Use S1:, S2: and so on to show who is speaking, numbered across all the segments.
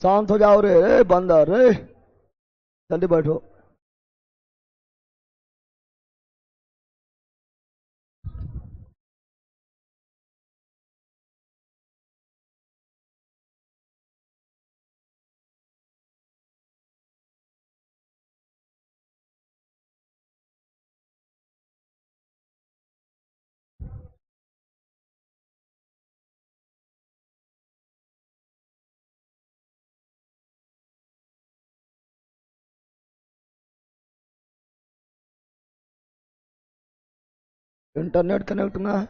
S1: शांत हो जाओ रे रे बंदर रे। जल्दी बैठो। इंटरनेट कनेक्ट ना है।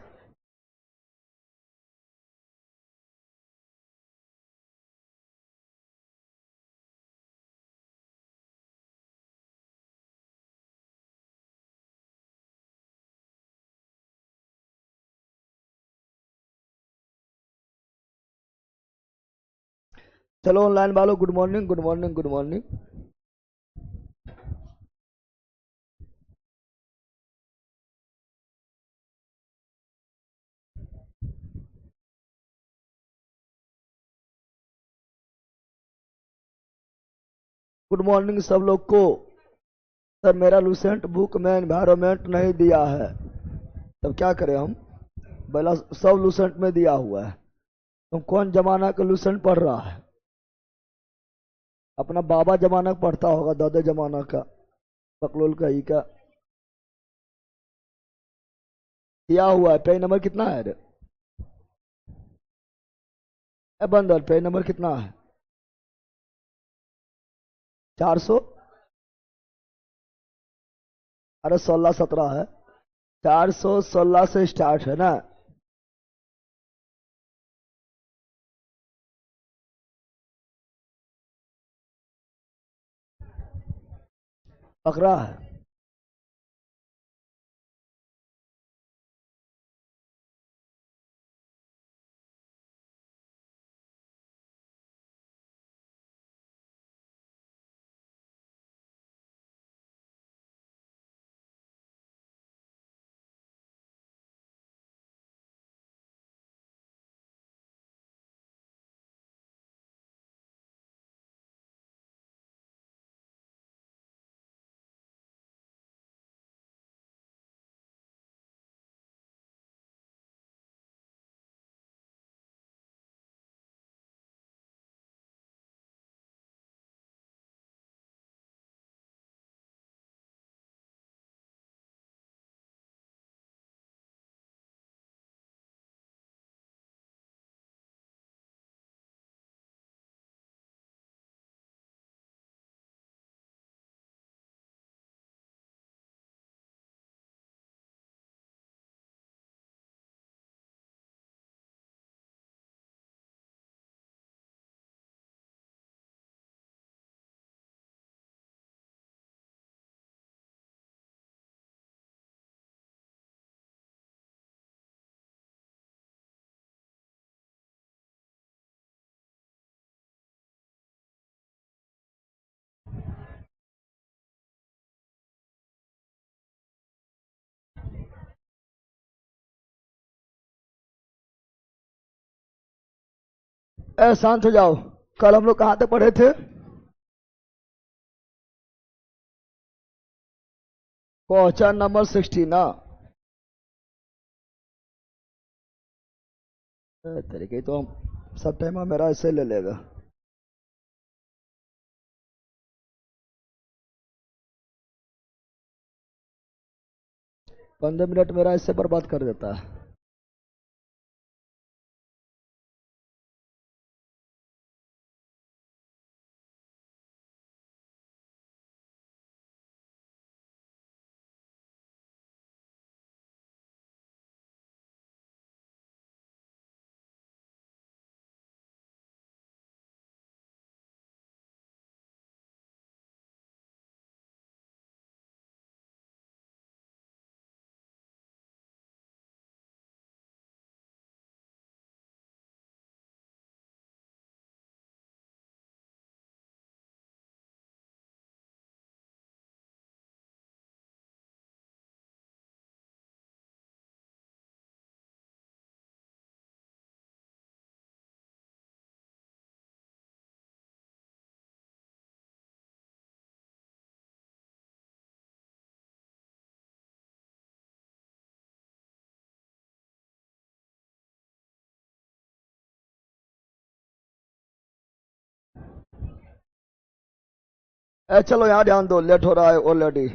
S1: चलो ऑनलाइन वालों, good morning good morning good morning. Good morning सब लोग को। सर मेरा लूसेंट बुक में एनवायरमेंट नहीं दिया है, तब क्या करें हम? बोला सब लूसेंट में दिया हुआ है। तुम कौन जमाना का लूसेंट पढ़ रहा है? अपना बाबा जमाना का पढ़ता होगा, दादा जमाना का, बकलोल का ही का। दिया हुआ है। पेज नंबर कितना है रे? ए बंदर, पेज नंबर कितना है? 400। अरे 16 17 है। 416 से स्टार्ट है ना? पकड़ा है। ए शांत हो जाओ। कल हम लोग कहाँ तक पढ़े थे? क्वेश्चन नंबर 16 ना? तरीके तो हम सब टाइम मेरा ऐसे ले लेगा। 15 मिनट मेरा इससे बर्बाद कर देता है। चलो यहाँ ध्यान दो, लेट हो रहा है ऑलरेडी।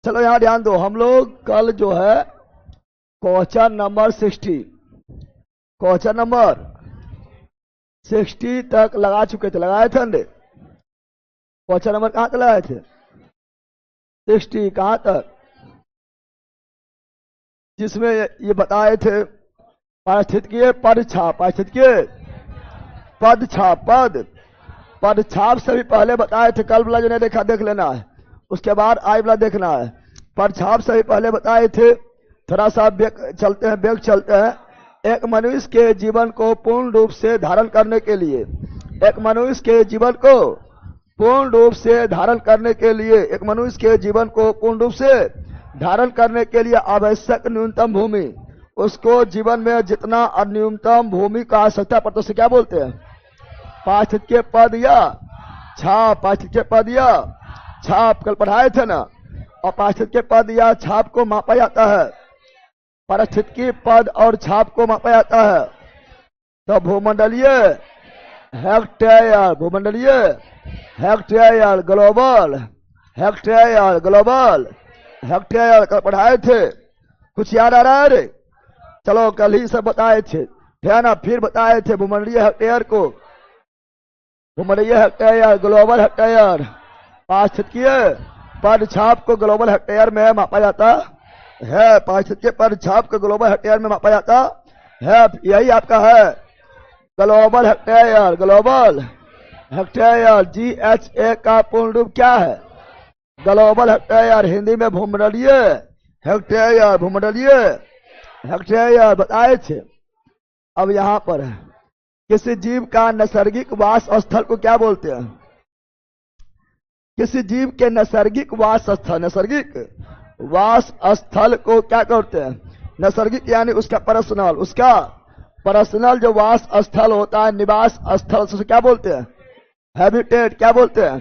S1: चलो यहाँ ध्यान दो, हम लोग कल जो है क्वेश्चन नंबर 60, क्वेश्चन नंबर 60 तक लगा चुके थे, लगाए थे अंडे। क्वेश्चन नंबर कहाँ तक लगाए थे? 60 कहाँ तक? जिसमें ये बताए थे पारिस्थितिकीय पद छाप, पारिस्थितिकीय पद छाप, पद छाप से भी पहले बताए थे। कल वाला जो नहीं देखा देख लेना है, उसके बाद आई वाला देखना है। पद छाप से भी पहले बताए थे। थोड़ा सा चलते हैं, बेग चलते हैं। एक मनुष्य के जीवन को पूर्ण रूप से धारण करने के लिए, एक मनुष्य के जीवन को पूर्ण रूप से धारण करने के लिए, एक मनुष्य के जीवन को पूर्ण रूप से धारण करने के लिए आवश्यक न्यूनतम भूमि, उसको जीवन में जितना न्यूनतम भूमि का आवश्यकता पड़ता है उसे क्या बोलते हैं? पारिस्थितिकीय पद या छाप। पारिस्थितिकीय पद या छाप कल पढ़ाए थे ना। और पारिस्थितिकीय पद या छाप को मापा जाता है, पारिस्थितिकीय पद और छाप को मापा जाता है। तो भूमंडलीय हेक्टेयर, भूमंडलीय hectare, global hectare, global hectare कल पढ़ाए थे। कुछ याद आ रहा है रे? चलो कल ही सब बताए थे, है ना। फिर बताए थे भूमंडलीय हेक्टेयर को, भूमंडलीय हेक्टेयर, ग्लोबल हेक्टेयर। पारिस्थितिकीय पद छाप को ग्लोबल हेक्टेयर में मापा जाता है, पारिस्थितिकीय पद छाप को ग्लोबल हेक्टेयर में मापा जाता है। यही आपका है global hectare, global hectare. GHA का पूर्ण रूप क्या है? ग्लोबल हेक्टेयर, हिंदी में भूमंडलीय हेक्टेयर, भूमंडलीय हेक्टेयर बताए थे। अब यहां पर है, किसी जीव का नैसर्गिक वास स्थल को क्या बोलते हैं? किसी जीव के नैसर्गिक वास स्थल, नैसर्गिक वास स्थल को क्या करते हैं? नैसर्गिक यानी उसका पर्सनल, उसका पर्सनल जो वास स्थल होता है, निवास स्थल, उसे क्या बोलते हैं? हैबिटेट। क्या बोलते हैं?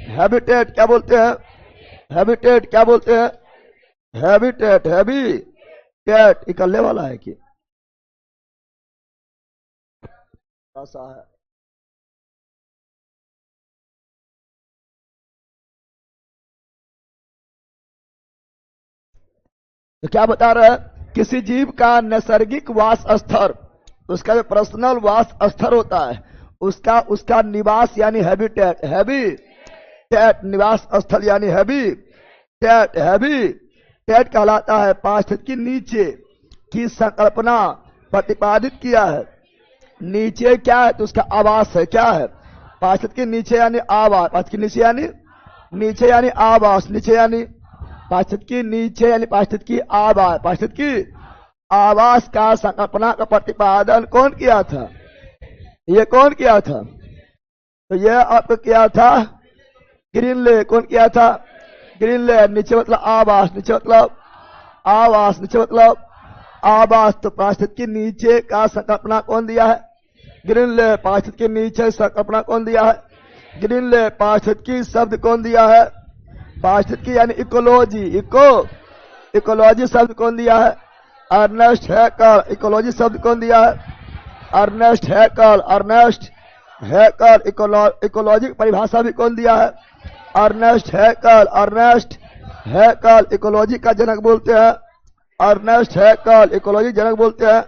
S1: हैबिटेट। क्या बोलते हैं? हैबिटेट। क्या बोलते हैं? हैबिटेट। हैबिटेट इकल्ले वाला है कि ऐसा है? तो क्या बता रहा है? किसी जीव का नैसर्गिक वास स्थल, उसका जो पर्सनल वास स्थल होता है, उसका निवास यानी हैबिटेट, हैबिटेट निवास स्थल यानी हैबिटेट, हैबिटेट कहलाता है। पारिस्थितिकी नीचे की संकल्पना प्रतिपादित किया है। नीचे क्या है? तो उसका आवास है। क्या है? पारिस्थितिकी नीचे यानी आवास, पारिस्थितिकी नीचे यानी नीचे यानी आवास, नीचे यानी पारिस्थितिकी नीचे यानी पारिस्थितिकी आवास, पारिस्थितिकी आवास का संकल्पना का प्रतिपादन कौन किया था? ये कौन किया था? तो ये आपको किया था ग्रीनले। कौन किया था? ग्रीनले। नीचे मतलब आवास, नीचे मतलब आवास, नीचे मतलब आवास। तो पारिस्थितिकी नीचे का संकल्पना कौन दिया है? ग्रीनले। पारिस्थितिकी नीचे संकल्पना कौन दिया है? ग्रीनले। पारिस्थितिकी शब्द कौन दिया है? पारिस्थितिकी यानी इकोलॉजी, इकोलॉजी शब्द कौन दिया है? Ernest Haeckel. इकोलॉजी शब्द कौन दिया है? Ernest Haeckel. Ernest Haeckel. Ecology की परिभाषा भी कौन दिया है? Ernest Haeckel. Ernest Haeckel ecology का जनक बोलते हैं। अर्नेस्ट हैकर इकोलॉजी जनक बोलते हैं।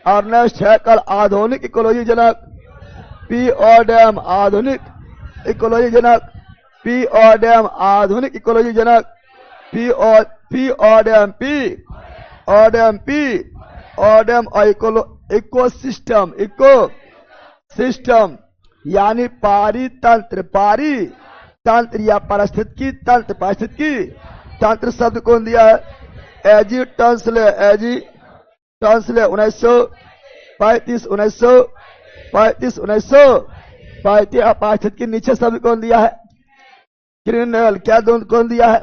S1: अर्नेस्ट हैकर आधुनिक इकोलॉजी जनक। पी ऑडम आधुनिक इकोलॉजी जनक। पी ऑडम आधुनिक इकोलॉजी जनक। पी ऑडम इकोसिस्टम, इकोसिस्टम यानी पारितंत्र, पारितंत्र या पारिस्थितिकी तंत्र। पारिस्थितिकी तंत्र शब्द कौन दिया है? एजी टंसले 1935 पारिस्थितिकी के नीचे शब्द कौन दिया है? ग्रीनेल। क्या कौन दिया है?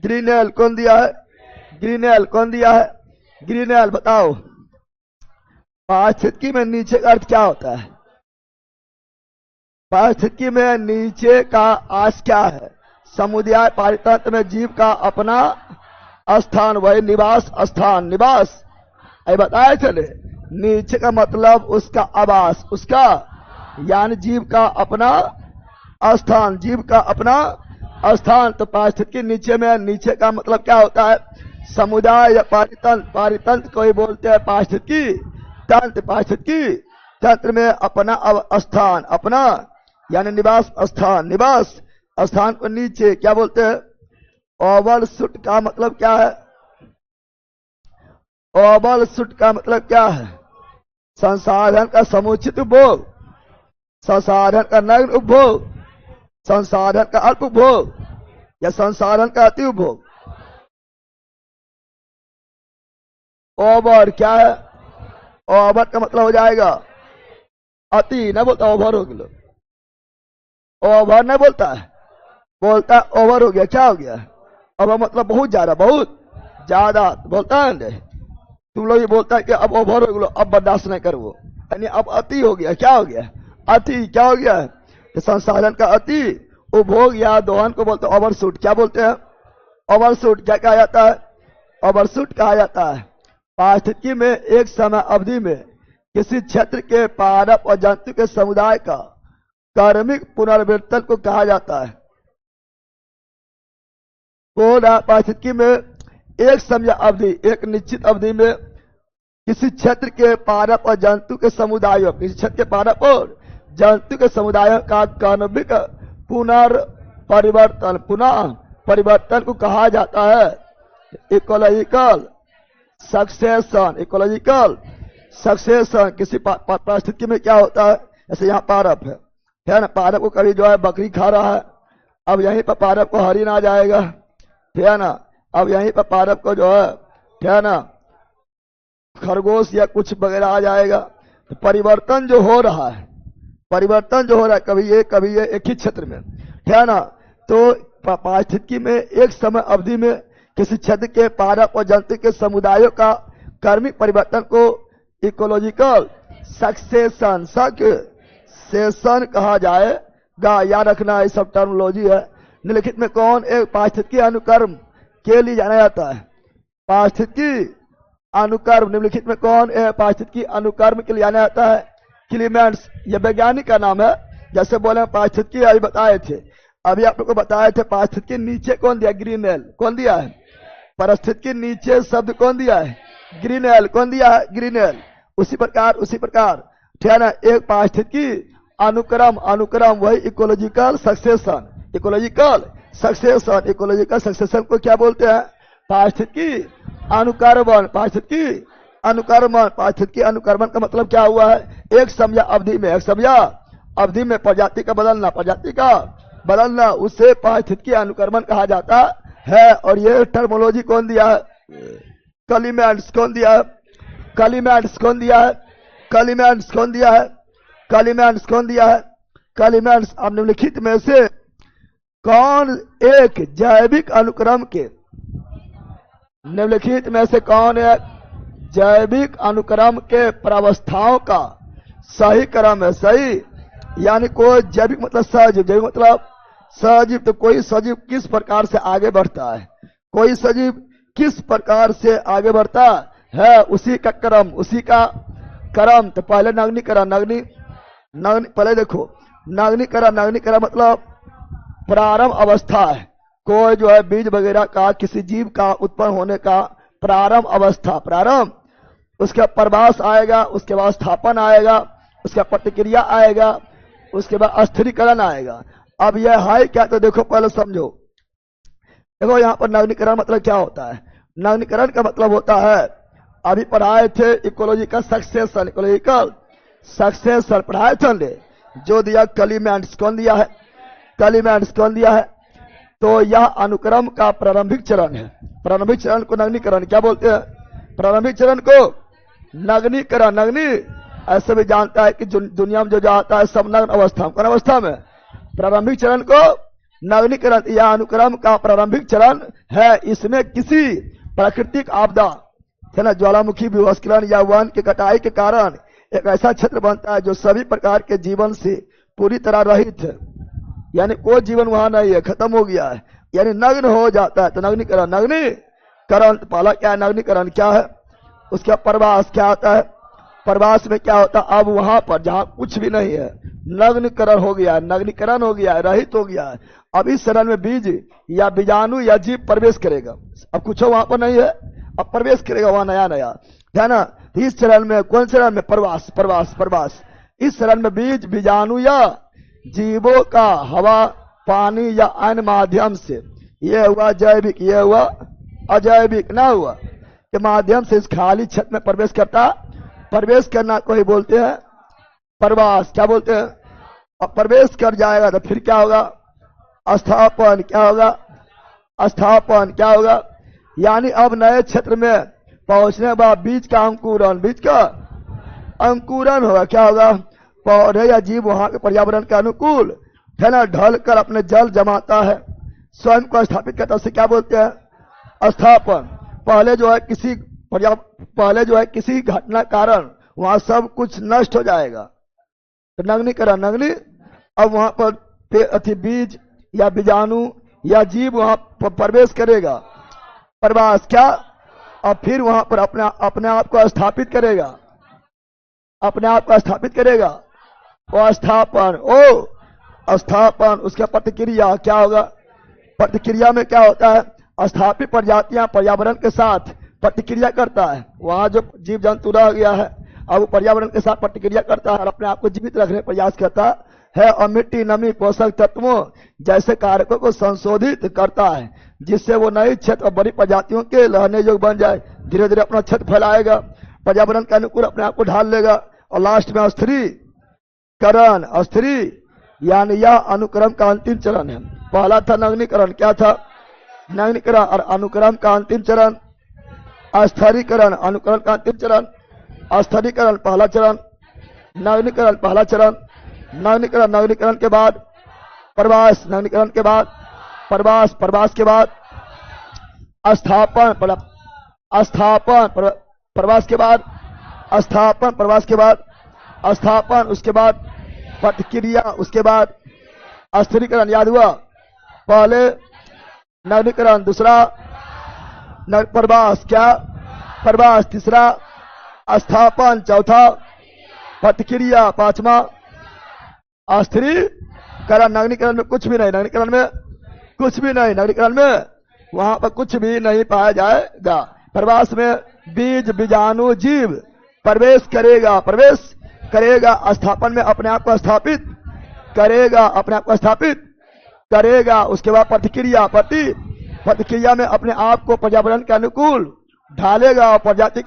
S1: ग्रीनेल। कौन दिया है? ग्रीनेल। कौन दिया है? ग्रीनेल। बताओ पारिस्थितिकी में नीचे का अर्थ क्या होता है? पारिस्थितिकी में नीचे का आस क्या है? समुदाय पारितंत्र में जीव का अपना स्थान, वही निवास स्थान। निवास अभी बताए चले, नीचे का मतलब उसका आवास, उसका यानी जीव का अपना स्थान, जीव का अपना स्थान। तो पारिस्थितिकी नीचे में नीचे का मतलब क्या होता है? समुदाय या पारितंत्र। पारितंत्र को ही बोलते हैं पारिस्थितिकी तंत्र। पारिस्थितिकी तंत्र में अपना स्थान, अपना यानी निवास स्थान। निवास स्थान को नीचे क्या बोलते हैं? ओवरशूट का मतलब क्या है? ओवरशूट का मतलब क्या है? संसाधन का समुचित उपभोग, संसाधन का नग्न उपभोग, संसाधन का अल्प उपभोग या संसाधन का अति उपभोग। ओवर क्या है? ओवर का मतलब हो जाएगा अति, न बोलता ओवर हो गया। ओवर नहीं बोलता है, बोलता ओवर हो गया। क्या हो गया? ओवर मतलब बहुत ज्यादा, बहुत ज्यादा बोलता है। तुम लोग ये बोलता है कि अब ओवर हो गया, अब बर्दाश्त नहीं कर, वो यानी अब अति हो गया। क्या हो गया? अति। क्या हो गया? कि संसाधन का अति उपभोग या दोहन को बोलते हैं ओवरशूट। क्या बोलते हैं? ओवरशूट। क्या कहा जाता है? ओवरशूट कहा जाता है पारिस्थितिकी में एक समय अवधि में किसी क्षेत्र के पादप और जंतु के समुदाय का कार्मिक पुनर्वितरण को कहा जाता है। पारिस्थितिकी में एक समय अवधि, एक निश्चित अवधि में किसी क्षेत्र के पादप और जंतु के समुदायों, किसी क्षेत्र के पादप और जंतु के समुदायों का कार्मिक पुनर्परिवर्तन, पुनः परिवर्तन को कहा जाता है इकोलॉजिकल सक्सेशन। Ecological succession. किसी पारिस्थितिकी में क्या होता है? जैसे यहाँ पादप है ना, पादप को कभी जो है बकरी खा रहा है, अब यहीं पर पादप को हरिन आ जाएगा, ठीक है ना। अब यहीं पर पादप को जो है ना खरगोश या कुछ वगैरह आ जाएगा। तो परिवर्तन जो हो रहा है, परिवर्तन जो हो रहा है, कभी ये एक ही क्षेत्र में, ठीक है ना। तो पारिस्थितिकी में एक समय अवधि में किसी क्षेत्र के पादप और जंतु के समुदायों का कार्मिक परिवर्तन को इकोलॉजिकल सक्सेशन, सक्सेशन कहा जाएगा। याद रखना, ये सब टर्मिनोलॉजी है। निम्नलिखित में कौन एक पारिस्थितिकी अनुक्रम के लिए जाना जाता है? पारिस्थितिकी अनुक्रम। निम्नलिखित में कौन पारिस्थितिकी अनुक्रम के लिए जाना जाता है? क्लीमेंट्स। यह वैज्ञानिक का नाम है। जैसे बोले पारिस्थितिकी अभी बताए थे, अभी आप लोग को बताए थे पारिस्थितिकी नीचे कौन दिया? ग्रीनेल। कौन दिया है? पारिस्थितिकी नीचे शब्द कौन दिया है? ग्रीनेल। कौन दिया है? ग्रीनेल। उसी प्रकार ठीक है ना, एक पारिस्थितिकी अनुक्रम, अनुक्रम वही ecological succession. Ecological succession, ecological succession को क्या बोलते हैं? पारिस्थितिकी अनुक्रमण। पारिस्थितिकी अनुक्रमण। पारिस्थितिकी अनुक्रमण का मतलब क्या हुआ है? एक समय अवधि में, एक समय अवधि में प्रजाति का बदलना, प्रजाति का बदलना, उसे पारिस्थितिकी अनुक्रमण कहा जाता है। और ये टर्मिनोलॉजी कौन दिया है? कलिमेंट्स। कौन दिया है? कलिमेंट्स। कौन दिया है? कलिमेंट्स। कौन दिया है? कलिमेंट्स। कौन दिया है? कलिमेंट्स। अब निम्नलिखित में से कौन एक जैविक अनुक्रम के, निम्नलिखित में से कौन एक जैविक अनुक्रम के प्रावस्थाओं का सही क्रम है? सही यानी कोई जैविक मतलब सजीव, जैविक मतलब सजीव। तो कोई सजीव किस प्रकार से आगे बढ़ता है, कोई सजीव किस प्रकार से आगे बढ़ता है, उसी का क्रम, उसी का क्रम। तो पहले नग्नीकरण, पहले देखो नग्नीकरण। नग्नीकरण मतलब प्रारंभ अवस्था है, कोई जो है बीज वगैरह का, किसी जीव का उत्पन्न होने का प्रारंभ अवस्था, प्रारंभ। उसका प्रवास आएगा, उसके बाद स्थापन आएगा, उसका प्रतिक्रिया आएगा, उसके बाद अस्थिरीकरण आएगा। अब यह है क्या? तो देखो पहले समझो। देखो यहाँ पर नग्नीकरण मतलब क्या होता है? नग्नीकरण का मतलब होता है, अभी पढ़ाए थे इकोलॉजिकल सक्सेशन। इकोलॉजिकल सक्सेशन पढ़ाए थे, जो दिया कलिमेंट्स। कौन दिया है? कलिमेंट्स। कौन दिया है? तो यह अनुक्रम का प्रारंभिक चरण है। प्रारंभिक चरण को नग्नीकरण क्या बोलते हैं? प्रारंभिक चरण को नग्नीकरण। नग्नी ऐसे भी जानता है कि दुनिया में जो आता है सब नग्न अवस्था में, कौन अवस्था में? प्रारंभिक चरण को नग्नीकरण। यह अनुक्रम का प्रारंभिक चरण है। इसमें किसी प्राकृतिक आपदा है ना, ज्वालामुखी भूस्खलन या वन की कटाई के कारण एक ऐसा क्षेत्र बनता है जो सभी प्रकार के जीवन से पूरी तरह रहित है, यानी कोई जीवन वहां नहीं है, खत्म हो गया है, यानी नग्न हो जाता है। तो नग्नीकरण। नग्नीकरण पहला क्या है? नग्नीकरण क्या है? उसका प्रवास क्या होता है? प्रवास में क्या होता है? अब वहां पर जहां कुछ भी नहीं है नग्नीकरण हो गया है, नग्नीकरण हो गया है, रहित हो गया है। अब इस चरण में बीज या बीजाणु या जीव प्रवेश करेगा। अब कुछ वहां पर नहीं है, अब प्रवेश करेगा वहां नया नया, है ना। इस चरण में, कौन चरण में? प्रवास प्रवास प्रवास। इस चरण में बीज बीजाणु या जीवों का हवा पानी या अन्य माध्यम से, यह हुआ जैविक, यह हुआ अजैविक, ना हुआ के माध्यम से इस खाली क्षेत्र में प्रवेश करता। प्रवेश करना को ही बोलते हैं प्रवास। क्या बोलते हैं? अब प्रवेश कर जाएगा तो फिर क्या होगा? स्थापन। क्या होगा? स्थापन। क्या होगा? यानी अब नए क्षेत्र में पहुंचने के बाद बीज का अंकुरण, बीज का अंकुरण होगा। क्या होगा? पौधे या जीव वहां के पर्यावरण के अनुकूल, है ना, ढल कर अपने जल जमाता है, स्वयं को स्थापित करता है। उसे क्या बोलते हैं? स्थापन। पहले जो है किसी घटना कारण वहां सब कुछ नष्ट हो जाएगा, तो नग्नीकरण। नग्नी अब वहां पर बीज या बीजाणु या जीव वहां पर प्रवेश करेगा। प्रवास क्या? और फिर वहां पर अपने आप को स्थापित करेगा, अपने आप को स्थापित करेगा। वो स्थापन। स्थापन। उसका प्रतिक्रिया क्या होगा? प्रतिक्रिया में क्या होता है? स्थापित प्रजातियां पर्यावरण के साथ प्रतिक्रिया करता है। वहां जो जीव जंतु रह गया है अब वो पर्यावरण के साथ प्रतिक्रिया करता है और अपने आप को जीवित रखने का प्रयास करता है, और मिट्टी नमी पोषक तत्वों जैसे कारकों को संशोधित करता है, जिससे वो नई क्षेत्र और बड़ी प्रजातियों के रहने योग्य बन जाए। धीरे धीरे अपना क्षेत्र फैलाएगा, पर्यावरण के अनुकूल अपने आप को ढाल लेगा, और लास्ट में स्थिरीकरण। स्थिरी यानी यह अनुक्रम का अंतिम चरण है। पहला था नग्नीकरण। क्या था? नग्नीकरण। और अनुक्रम का अंतिम चरण स्थिरीकरण। अनुक्रम का अंतिम चरण स्थिरीकरण पहला चरण, नग्नीकरण पहला चरण। नग्नीकरण। नग्नीकरण के बाद प्रवास। नग्नीकरण के बाद प्रवास। प्रवास के बाद स्थापन। स्थापन। प्रवास के बाद स्थापन। प्रवास के बाद स्थापन। उसके बाद प्रतिक्रिया। उसके बाद स्थिरीकरण। याद हुआ? पहले नग्नीकरण, दूसरा प्रवास। क्या? प्रवास। तीसरा स्थापन, चौथा प्रतिक्रिया, पांचवा स्थिरीकरण। नग्नीकरण में कुछ भी नहीं, नग्नीकरण में कुछ भी नहीं, नग्नीकरण में वहां पर कुछ भी नहीं पाया जाएगा। प्रवास में बीज बीजाणु जीव प्रवेश करेगा, प्रवेश करेगा। स्थापन में अपने आप को स्थापित करेगा, अपने आप को स्थापित करेगा। उसके बाद प्रतिक्रिया। प्रतिक्रिया में अपने आप को पर्यावरण के अनुकूल ढालेगा और प्रजाति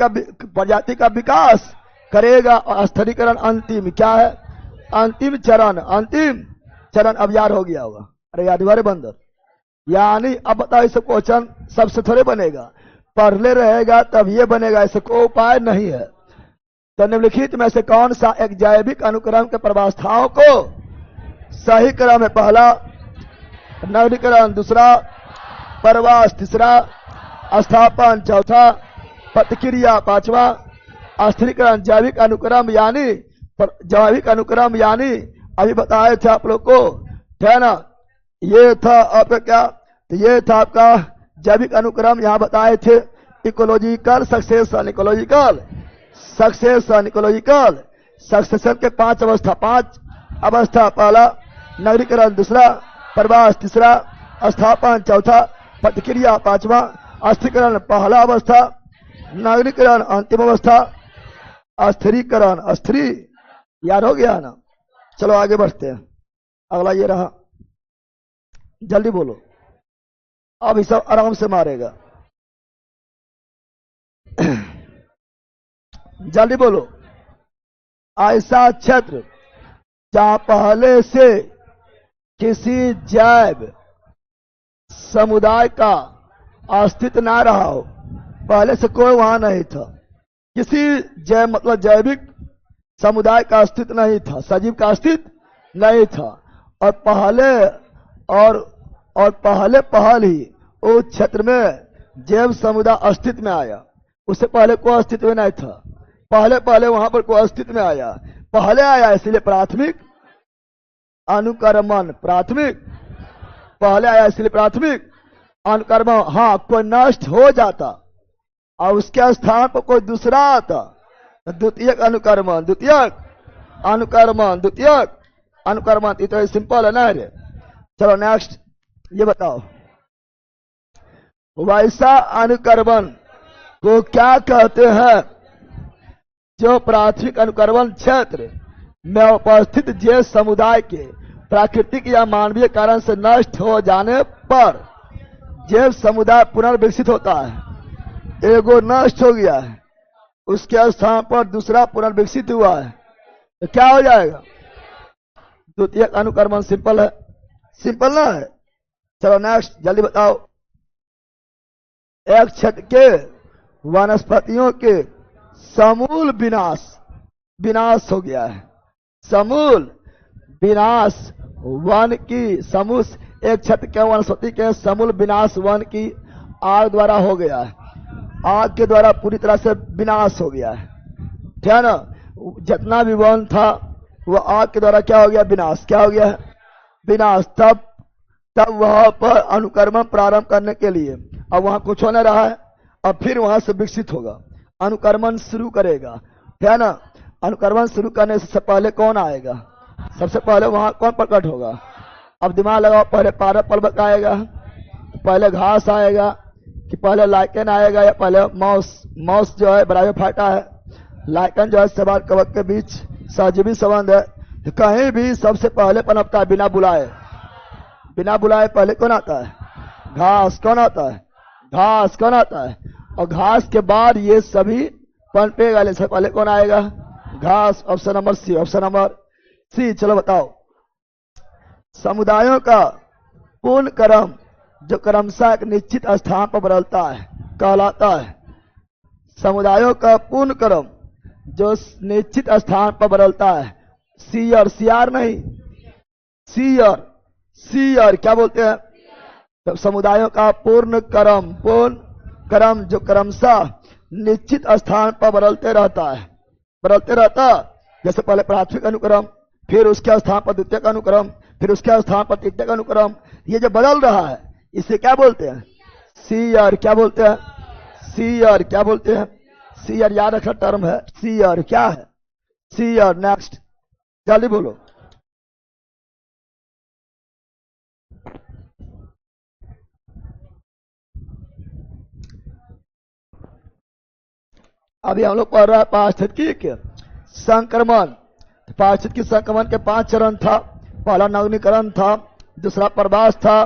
S1: का विकास करेगा। और स्थिरीकरण अंतिम क्या है? अंतिम चरण। अंतिम चरण अब याद हो गया होगा। अरे याद हुआ रे बंदर? यानी अब बताओ, इसे क्वेश्चन सबसे थोड़े बनेगा, पढ़ले रहेगा तब ये बनेगा, ऐसे कोई उपाय नहीं है। तो निम्नलिखित में से कौन सा एक जैविक अनुक्रम के प्रवस्थाओं को सही क्रम है? पहला नग्नीकरण, दूसरा प्रवास, तीसरा स्थापन, चौथा प्रतिक्रिया, पांचवा स्थिरीकरण। जैविक अनुक्रम यानी अभी बताए थे आप लोग को, है ना। ये था आपका क्या? तो ये था आपका जैविक अनुक्रम, यहाँ बताए थे ecological succession. Ecological succession. Ecological succession के 5 अवस्था। पहला नगरीकरण, दूसरा प्रवास, तीसरा स्थापन, चौथा प्रतिक्रिया, पांचवा स्थिरीकरण। पहला अवस्था नगरीकरण, अंतिम अवस्था स्थिरीकरण। स्थिरी याद हो गया ना? चलो आगे बढ़ते हैं। अगला ये रहा, जल्दी बोलो, अब ये सब आराम से मारेगा। जल्दी बोलो। ऐसा क्षेत्र जहां पहले से किसी जैव समुदाय का अस्तित्व ना रहा हो, पहले से कोई वहां नहीं था, किसी मतलब जैविक समुदाय का अस्तित्व नहीं था, सजीव का अस्तित्व नहीं था, और पहल ही उस क्षेत्र में जैव समुदाय अस्तित्व में आया। उससे पहले कोई अस्तित्व नहीं था, पहले वहां पर कोई अस्तित्व में आया, पहले आया, इसलिए प्राथमिक अनुक्रमण, पहले आया इसलिए प्राथमिक अनुक्रमण। हाँ, कोई नष्ट हो जाता और उसके स्थान पर कोई दूसरा आता, द्वितीयक अनुक्रमण, ये तो सिंपल है ना रे। चलो नेक्स्ट, ये बताओ वैसा अनुक्रमण को क्या कहते हैं जो प्राथमिक अनुक्रमण क्षेत्र में उपस्थित जैव समुदाय के प्राकृतिक या मानवीय कारण से नष्ट हो जाने पर जैव समुदाय पुनर्विकसित होता है। एगो नष्ट हो गया है, उसके स्थान पर दूसरा पुनर्विकसित हुआ है, तो क्या हो जाएगा? द्वितीय अनुक्रमण। सिंपल है, सिंपल ना है। चलो नेक्स्ट, जल्दी बताओ। एक क्षेत्र के वनस्पतियों के समूल विनाश हो गया है, समूल विनाश, वन की समूल, एक क्षेत्र के वनस्पति के समूल विनाश वन की आग द्वारा हो गया है, आग के द्वारा पूरी तरह से विनाश हो गया है, ठीक है ना। जितना भी वन था वो आग के द्वारा क्या हो गया? विनाश। क्या हो गया है? विनाश। तब वहां पर अनुक्रमण प्रारंभ करने के लिए, अब वहां कुछ होने रहा है, अब फिर वहां से विकसित होगा, अनुक्रमण शुरू करेगा, है ना। अनुक्रमण शुरू करने से पहले कौन आएगा? सबसे पहले वहां कौन प्रकट होगा? अब दिमाग लगाओ, पहले पारक पर्वत आएगा, पहले घास आएगा, कि पहले लाइकन आएगा, या पहले मॉस जो है ब्रायोफाइटा है, लाइकन जो है सवार कवक के बीच सहजीवी संबंध है। तो कहीं भी सबसे पहले पनपता है बिना बुलाए, बिना बुलाए पहले कौन आता है? घास। कौन आता है? घास। कौन आता है? और घास के बाद ये सभी पनपेगा, इससे पहले कौन आएगा? घास। Option number C, option number C. चलो बताओ, समुदायों का पूर्ण क्रम जो क्रमशः एक निश्चित स्थान पर बदलता है कहलाता है। समुदायों का पूर्ण क्रम जो निश्चित स्थान पर बदलता है, सीयर, सीआर नहीं, सीयर, सीयर क्या बोलते हैं? तो समुदायों का पूर्ण क्रम जो क्रमशः निश्चित स्थान पर बदलते रहता, जैसे पहले प्राथमिक अनुक्रम, फिर उसके स्थान पर द्वितीयक अनुक्रम, फिर उसके स्थान पर तृतीयक अनुक्रम, ये जो बदल रहा है इसे क्या बोलते हैं? सीयर। क्या बोलते हैं? सीयर। क्या बोलते हैं? सीयर। याद रखा टर्म है सीयर। क्या है? सीयर। नेक्स्ट, जल्दी बोलो। अभी हम लोग पढ़ रहे हैं पारिस्थितिकी संक्रमण। पारिस्थितिकी संक्रमण के 5 चरण था। पहला नवीनीकरण था, दूसरा प्रवास था,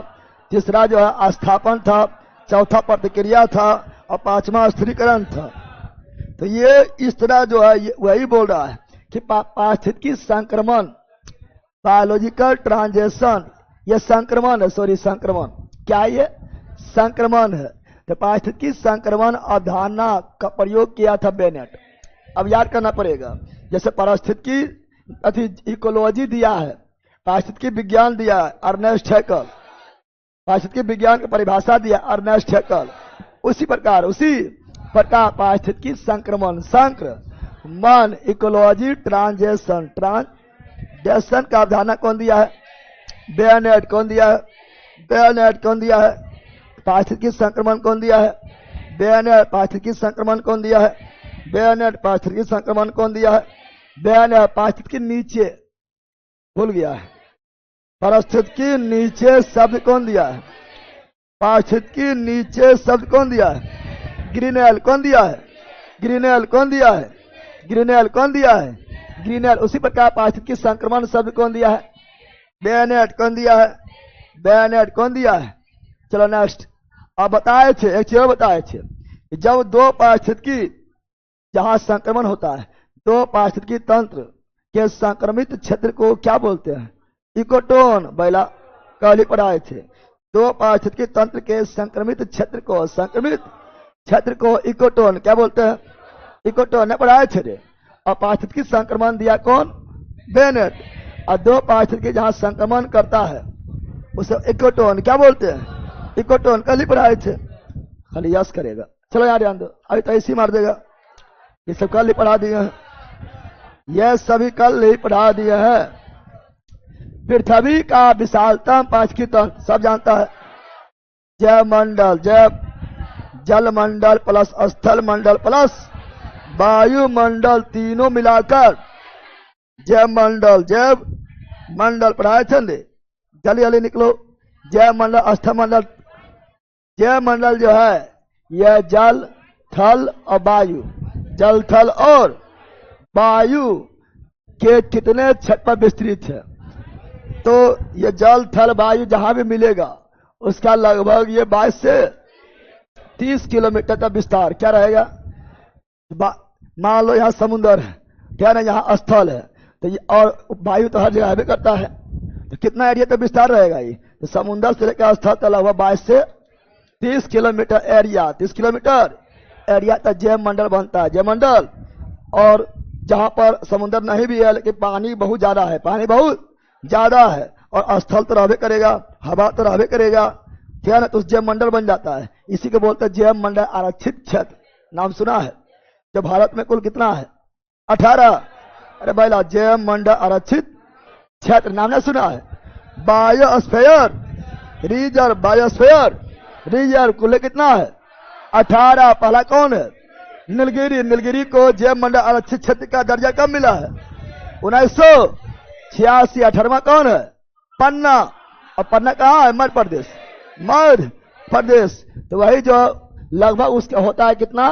S1: तीसरा जो है अस्थापन था, चौथा प्रतिक्रिया था, और 5वां स्थिरीकरण था। तो ये इस तरह जो है वही बोल रहा है कि पारिस्थितिकी संक्रमण, बायोलॉजिकल ट्रांजिशन, ये संक्रमण है, सॉरी संक्रमण, क्या ये? संक्रमण है। तो पारिस्थितिकी संक्रमण अवधारणा का प्रयोग किया था बेनेट। अब याद करना पड़ेगा, जैसे पारिस्थितिकी इकोलॉजी दिया है, पारिस्थितिकी विज्ञान दिया है अर्नेस्ट हैकल, पारिस्थितिकी विज्ञान की परिभाषा दिया अर्नेस्ट हैकल, उसी प्रकार पारिस्थितिकी संक्रमण, संक्रमण, इकोलॉजी, ट्रांजिशन का अवधारणा कौन दिया है? बेनेट। कौन दिया है? बेनेट। कौन दिया है? पारिस्थितिकी संक्रमण कौन दिया है? बेनेट। पारिस्थितिकी संक्रमण कौन दिया है? बेनेट। पारिस्थितिकी संक्रमण कौन दिया है? बेनेट। पारिस्थितिकी नीचे भूल गया है, पारिस्थितिकी नीचे शब्द कौन दिया है? पारिस्थितिकी नीचे शब्द कौन दिया है? ग्रीनेल। कौन दिया है? ग्रीनेल। कौन दिया है? ग्रीनेल। कौन दिया है? ग्रीनेल। उसी प्रकार पारिस्थितिकी संक्रमण शब्द कौन दिया है? बेनेट। कौन दिया है? बेनेट। कौन दिया है? चलो नेक्स्ट। अब बताए थे, एक चीज बताए थे, जब दो पारिस्थितिकी जहां संक्रमण होता है, दो पारिस्थितिकी तंत्र के संक्रमित क्षेत्र को क्या बोलते हैं? इकोटोन। पहला कल ही पढ़ाए थे। दो पारिस्थितिकी तंत्र के संक्रमित क्षेत्र को इकोटोन क्या बोलते हैं? इकोटोन ने पढ़ाए थे रे। और पारिस्थितिकी संक्रमण दिया कौन? बेनेट। और दो पारिस्थितिकी जहां संक्रमण करता है उसे इकोटोन क्या बोलते हैं? इकोटोन कल ही पढ़ाए थे। खाली यस करेगा। चलो यार ध्यान दो, अभी तो ऐसे ही मार देगा। ये सब कल ही पढ़ा दिए हैं, यह सभी कल ही पढ़ा दिए हैं। पृथ्वी का विशालतम पारिस्थितिकी तंत्र सब जानता है। जयमंडल, जल मंडल प्लस स्थल मंडल प्लस वायुमंडल तीनों मिलाकर जयमंडल, जैव मंडल पढ़ाए थे। जल्दी जल्दी निकलो। जयमंडल, स्थल मंडल। जयमंडल जो है यह जल, थल और वायु, जल थल और वायु के कितने क्षेत्र पर विस्तृत है? तो ये जल थल वायु जहां भी मिलेगा उसका लगभग ये 22 से 30 किलोमीटर का विस्तार क्या रहेगा? मान लो यहाँ समुद्र है, क्या ना, यहाँ स्थल है, तो ये और वायु तो हर जगह भी करता है, तो कितना एरिया का विस्तार रहेगा ये? तो समुद्र से लेकर स्थल तक लगभग 22 से 30 किलोमीटर एरिया, 30 किलोमीटर एरिया तक जयमंडल बनता है। जयमंडल, और जहां पर समुद्र नहीं भी है लेकिन पानी बहुत ज्यादा है, पानी बहुत ज्यादा है, और स्थल तो रहबे करेगा, हवा तो रहबे करेगा, क्या ना, तो जयमंडल बन जाता है। इसी को बोलते हैं जयमंडल आरक्षित क्षेत्र। नाम सुना है? जो भारत में कुल कितना है? 18। अरे भाई, जयमंडल आरक्षित क्षेत्र नाम नहीं सुना है? बायोस्फीयर रिजर्व, बायोस्फीयर रिजर्व कुल कितना है? 18। पहला कौन है? नीलगिरी। नीलगिरी को जयमंडल आरक्षित क्षेत्र का दर्जा कब मिला है? 1986। 18वां कौन है? पन्ना। और पन्ना कहाँ है? मध्य प्रदेश, मध्य प्रदेश। तो वही जो लगभग उसका होता है कितना?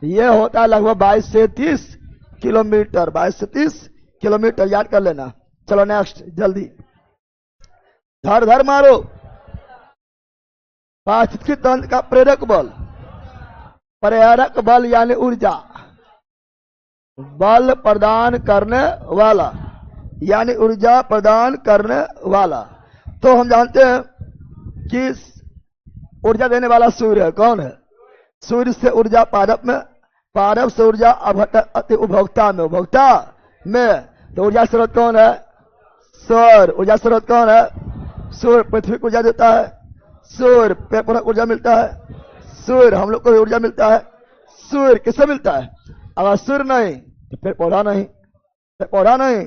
S1: ये होता है लगभग 22 से 30 किलोमीटर, 22 से 30 किलोमीटर, याद कर लेना। चलो नेक्स्ट, जल्दी धर धर मारो। पारिस्थितिकी तंत्र का प्रेरक बल, प्रेरक बल यानी ऊर्जा, बल प्रदान करने वाला यानी ऊर्जा प्रदान करने वाला। तो हम जानते हैं कि ऊर्जा देने वाला सूर्य है। कौन है? सूर्य से ऊर्जा पारप में, पारप से ऊर्जा उपभोक्ता में, उपभोक्ता में। तो ऊर्जा स्रोत कौन है? सौर। ऊर्जा स्रोत कौन है? सूर्य। पृथ्वी को ऊर्जा देता है सूर्य, पेड़ पौधा को ऊर्जा मिलता है सूर्य, हम लोग को ऊर्जा मिलता है सूर्य। किससे मिलता है? अगर सूर्य नहीं तो पेड़ पौधा नहीं, पेड़ पौधा नहीं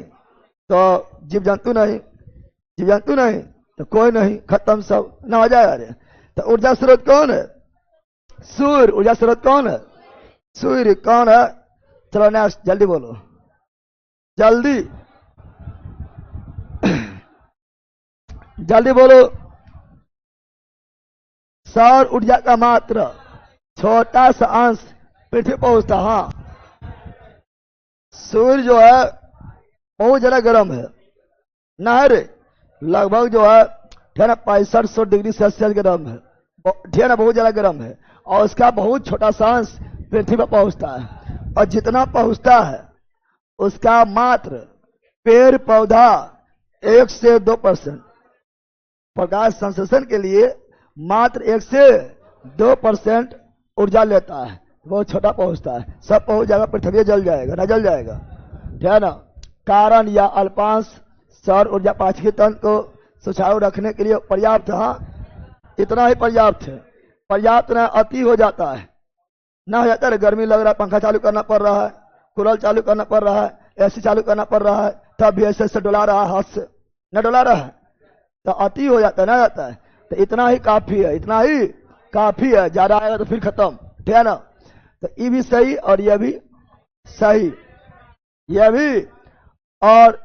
S1: तो जीव जंतु नहीं, जीव जंतु नहीं तो कोई नहीं, खत्म, सब ना हो जाएगा। अरे तो ऊर्जा स्रोत कौन है? सूर्य। ऊर्जा स्रोत कौन है? सूर्य। कौन है? चलो नेक्स्ट, जल्दी बोलो, जल्दी जल्दी बोलो। सौर ऊर्जा का मात्र छोटा सा अंश पृथ्वी पहुंचता। हाँ, सूर्य जो है बहुत ज्यादा गर्म है ना है रे, लगभग जो है 6500 डिग्री सेल्सियस गर्म है, ठीक है ना, बहुत ज्यादा गर्म है। और उसका बहुत छोटा सा अंश पृथ्वी पर पहुंचता है, और जितना पहुंचता है उसका मात्र पेड़ पौधा 1 से 2% प्रकाश संश्लेषण के लिए मात्र 1 से 2% ऊर्जा लेता है, बहुत छोटा पहुंचता है। सब पहुंच जाएगा, पृथ्वी जल जाएगा, ना जल जाएगा, ठीक है ना। कारण या अल्पांश सौर ऊर्जा पारिस्थितिकी तंत्र को सुचारू रखने के लिए पर्याप्त। हाँ, इतना ही पर्याप्त है, पर्याप्त ना अति हो जाता है, ना हो जाता है गर्मी लग रहा है, पंखा चालू करना पड़ रहा है, कूलर चालू करना पड़ रहा है, एसी चालू करना पड़ रहा है, तब भी ऐसे डुला रहा है, हाथ से न डुला रहा है, तो अति हो जाता है, ना जाता है। तो इतना ही काफी है, इतना ही काफी है, ज्यादा आएगा तो फिर खत्म, ठीक है ना। तो ये भी सही और यह भी सही, यह भी, और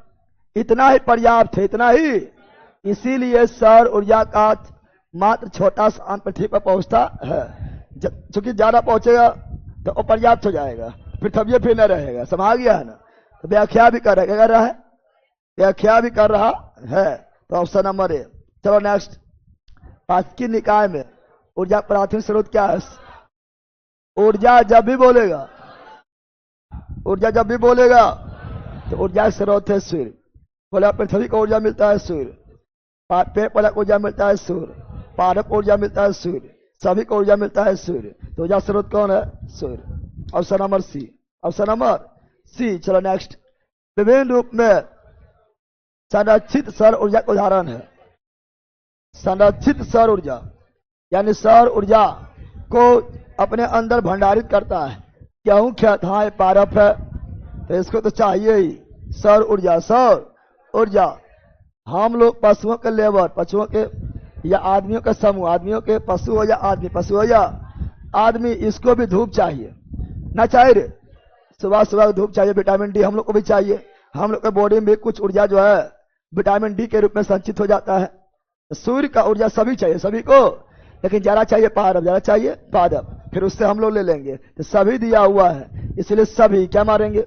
S1: इतना ही पर्याप्त है, इतना ही। इसीलिए सौर ऊर्जा का मात्र छोटा सा अंश पृथ्वी पर पहुंचता है, चूंकि ज्यादा पहुंचेगा तो अपर्याप्त हो जाएगा, पृथ्वी फिर न रहेगा। समझ गया है ना। तो व्याख्या भी कर रहा है, व्याख्या भी कर रहा है। तो ऑप्शन नंबर ए। चलो नेक्स्ट, पारिस्थितिकी निकाय में ऊर्जा प्राथमिक स्रोत क्या है? ऊर्जा जब भी बोलेगा, ऊर्जा जब भी बोलेगा तो ऊर्जा स्रोत है सूर्य। बोला पृथ्वी को ऊर्जा मिलता है सूर्य, पेड़ पौधा को ऊर्जा मिलता है सूर्य, पारक ऊर्जा मिलता है सूर्य, सभी को ऊर्जा मिलता है सूर्य। तो ऊर्जा स्रोत कौन है? सूर्य। Option number C, option number C. चलो नेक्स्ट, विभिन्न रूप में संरक्षित सौर ऊर्जा का उदाहरण है। संरक्षित सौर ऊर्जा यानी सौर ऊर्जा को अपने अंदर भंडारित करता है। गेहूं खेत, हाँ ये पारप है तो इसको तो चाहिए ही सौर ऊर्जा। सौर ऊर्जा हम लोग पशुओं के लेबर, पशुओं के या आदमियों का समूह, आदमियों के पशु हो या आदमी, पशु हो या आदमी, इसको भी धूप चाहिए ना चाहिए रे? सुबह सुबह धूप चाहिए, विटामिन डी हम लोग को भी चाहिए। हम लोग के बॉडी में कुछ ऊर्जा जो है विटामिन डी के रूप में संचित हो जाता है। सूर्य का ऊर्जा सभी चाहिए, सभी को, लेकिन ज्यादा चाहिए पारब, ज्यादा चाहिए पादप, फिर उससे हम लोग ले लेंगे। तो सभी दिया हुआ है, इसलिए सभी क्या मारेंगे?